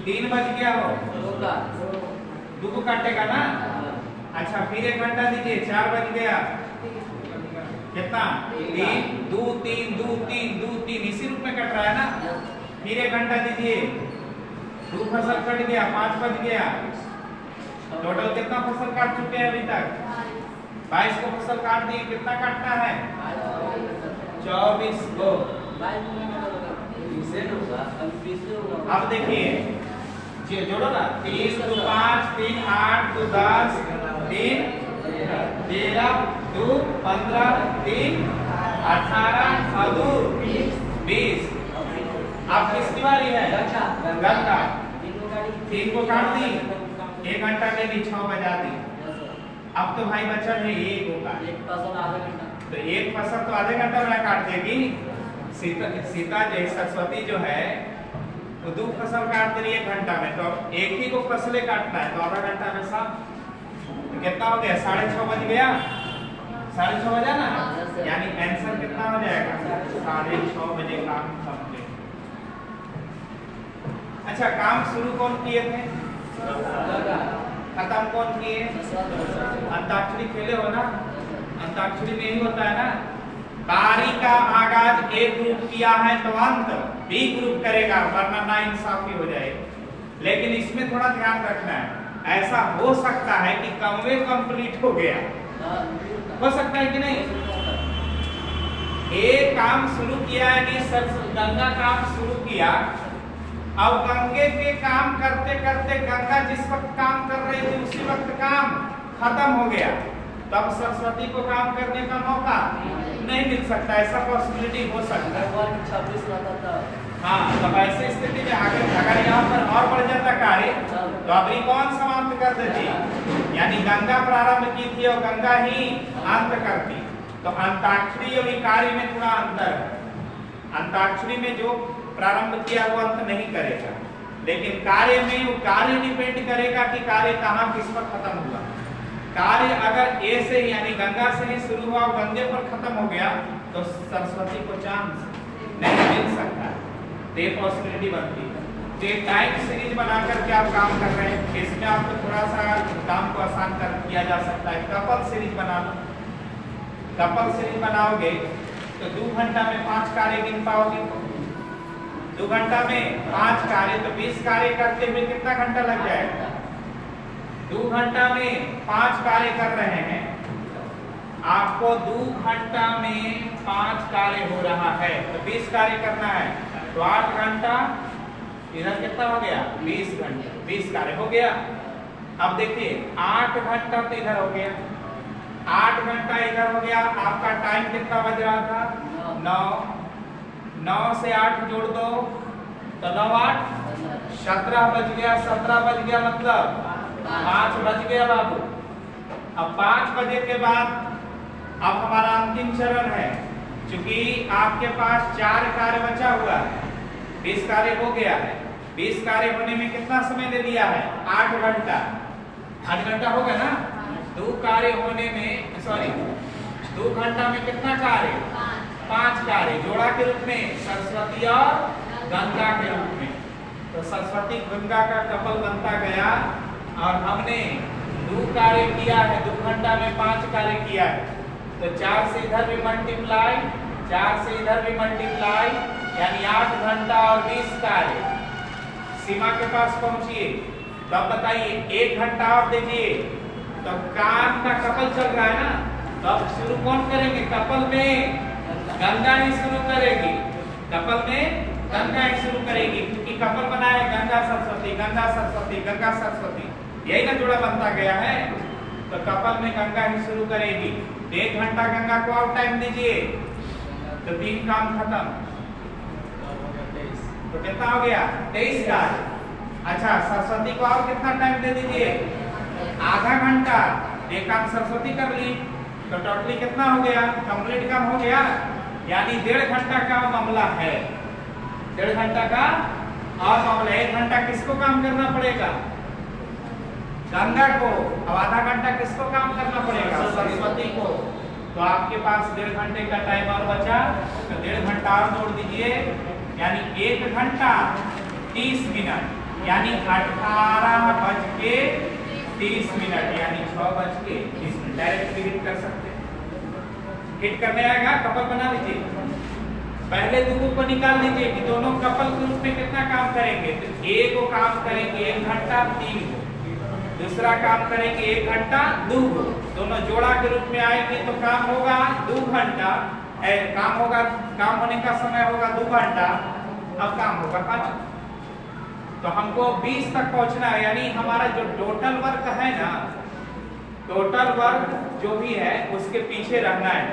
3 बज गया हो, 2 को काटेगा ना। अच्छा, फिर 1 घंटा दीजिए, 4 बज गया। कितना? 3 2 3 2 3 2 3, इसी रूप में कट रहा है ना। फिर 1 घंटा दीजिए, 2 फसल कट गया, 5 बज गया। टोटल कितना फसल काट चुके हैं अभी तक? 22 को फसल काट दिए, कितना काटना है? 24 को। अब देखिए, जोड़ो ना, 3 2 5 3 8 2 10 3 13 2 15 3 18 और 2 20। अब किसकी बारी है? गंगा। 3 को काट दी, 1 घंटा ले ली, 6 बजा दी। अब तो भाई बचा है 1 होगा, तो 1 फसल तो आधे घंटा में काट देगी। सीता जो सरस्वती जो है वो 2 फसल काट दे रही है 1 घंटा में, तो एक ही को फसलें काटना है, तो आधा घंटा में सब। तो कितना हो गया? 6:30 बज गया, 6:30 बजा ना, यानी आंसर कितना हो जाएगा? 6:30 बजे काम कंप्लीट। अच्छा, काम शुरू कौन किए थे? खत्म कौन किए? अंताक्षरी खेले हो ना, अंताक्षरी में ही होता है ना, बारी का आगाज ए ग्रुप किया है तो अंत बी ग्रुप करेगा, वरना ना इंसाफी हो जाएगी। लेकिन इसमें थोड़ा ध्यान रखना है, ऐसा हो सकता है कि कमवे कंप्लीट हो गया, हो सकता है कि नहीं? एक काम शुरू किया है कि गंगा काम शुरू किया, अब गंगे के काम करते करते गंगा जिस वक्त काम कर रही थी उसी वक्त काम खत्म हो गया, तब सरस्वती को काम करने का मौका नहीं मिल सकता। ऐसा पॉसिबिलिटी हो सकता है। 26 रहता था। हाँ, तब ऐसी स्थिति में अगर यहाँ पर और बढ़ जाता कार्य तो अभी कौन समाप्त कर देती? यानी गंगा प्रारंभ की थी और गंगा ही अंत करती। तो अंताक्षरी और कार्य में थोड़ा अंतर है। अंताक्षरी में जो प्रारंभ किया वो अंत नहीं करेगा, लेकिन कार्य में वो कार्य डिपेंड करेगा कि कार्य कहाँ किस पर खत्म हुआ। कार्य अगर ए से यानी गंगा से ही शुरू हुआ और गंगे पर खत्म हो गया तो सरस्वती को चांस नहीं मिल सकता, ये पॉसिबिलिटी बनती है। तो एक टाइम सीरीज बनाकर के आप काम कर रहे हैं, इसमें आपको थोड़ा सा काम को आसान कर किया जा सकता है। कपल सीरीज बना लो, कपल सीरीज बनाओगे तो 2 घंटा में 5 कार्य गिन पाओगे। 2 घंटा में 5 कार्य, तो 20 कार्य करते हुए कितना घंटा लग जाएगा? 2 घंटा में 5 कार्य कर रहे हैं, आपको 2 घंटा में 5 कार्य हो रहा है, तो 20 कार्य करना है, तो 8 घंटा, इधर कितना हो गया? 20 घंटा, 20 कार्य हो गया। अब देखिए 8 घंटा तो इधर हो गया, 8 घंटा इधर हो गया। आपका टाइम कितना बज रहा था? 9 से 8 जोड़ दो तो 9 8 17 बज गया। 17 बज गया मतलब 5 बज गया बाबू। अब 5 बजे के बाद अब हमारा अंतिम चरण है, क्योंकि आपके पास 4 कार्य बचा हुआ है, 20 कार्य हो गया है। 20 कार्य होने में कितना समय ले लिया है? 8 घंटा। 8 घंटा हो गया ना। 2 कार्य होने में 2 घंटा में कितना कार्य? 5 कार्य जोड़ा के रूप में, सरस्वती और गंगा के रूप में। तो सरस्वती गंगा का कपल बनता गया और हमने 2 कार्य किया है, 2 घंटा में 5 कार्य किया है, तो 4 से इधर भी मल्टीप्लाई, 4 से इधर भी मल्टीप्लाई, यानी 8 घंटा और 20 कार्य। सीमा के पास पहुंचिए, तो अब बताइए 1 घंटा और दीजिए, तो काम का कपल चल रहा है ना, तो अब शुरू कौन करेंगे? कपल में गंगा ही शुरू करेगी, कपल में गंगा ही शुरू करेगी, क्योंकि कपल बना है गंगा सरस्वती, गंगा सरस्वती, गंगा सरस्वती, यही ना जोड़ा बनता गया है। तो कपल में गंगा ही शुरू करेगी। 1 घंटा गंगा को और टाइम दीजिए तो 3 काम खत्म। तो कितना हो गया? 23 का। अच्छा, सरस्वती को और कितना टाइम दे दीजिए? आधा घंटा। एक काम सरस्वती कर ली तो टोटली कितना हो गया? कंप्लीट काम हो गया, यानी 1.5 घंटा का मामला है। 1.5 घंटा का और मामला। 1 घंटा किसको काम करना पड़ेगा? गंगा को। अब आधा घंटा किसको काम करना पड़ेगा? सरस्वती को। तो आपके पास 1.5 घंटे का टाइम और बचा, तो 1.5 घंटा और जोड़ दीजिए, यानी 1 घंटा 30 मिनट, यानी 18:30, यानी 6:30। डायरेक्ट भी हिट कर सकते हैं। हिट करने आएगा, कपल बना लीजिए। पहले दोनों को निकाल लीजिए कि दोनों कपल के रूप में कितना काम करेंगे। तो एक को काम करेंगे 1 घंटा 3 को, दूसरा काम करेंगे 1 घंटा 2 को। दोनों जोड़ा के रूप में आएंगे तो काम होगा 2 घंटा। काम होगा, काम होने का समय होगा 2 घंटा, अब काम होगा 5। तो हमको 20 तक पहुंचना है, यानी हमारा जो टोटल वर्क है ना, टोटल वर्क जो भी है उसके पीछे रहना है,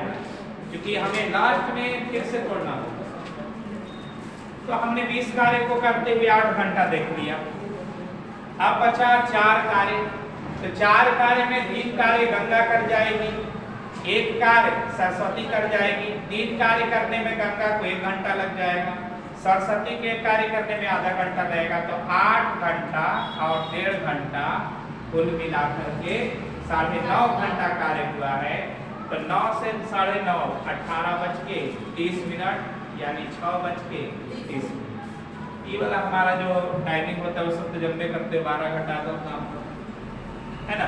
क्योंकि हमें लास्ट में फिर से तोड़ना होगा। तो हमने 20 कार्य को करते हुए 8 घंटा देख लिया। अब बचा 4 कार्य। तो 4 कार्य में 3 कार्य गंगा कर जाएगी, 1 कार्य सरस्वती कर जाएगी। 3 कार्य करने में गंगा को 1 घंटा लग जाएगा, सरस्वती के कार्य करने में आधा घंटा लगेगा। तो 8 घंटा और 1.5 घंटा कुल मिलाकर के 9.5 घंटा कार्य हुआ है। तो 9 से 9:30, 18:30, यानी 6:30। ये वाला हमारा जो टाइमिंग होता है वो सब तो जब करते 12 घंटा तो काम है ना।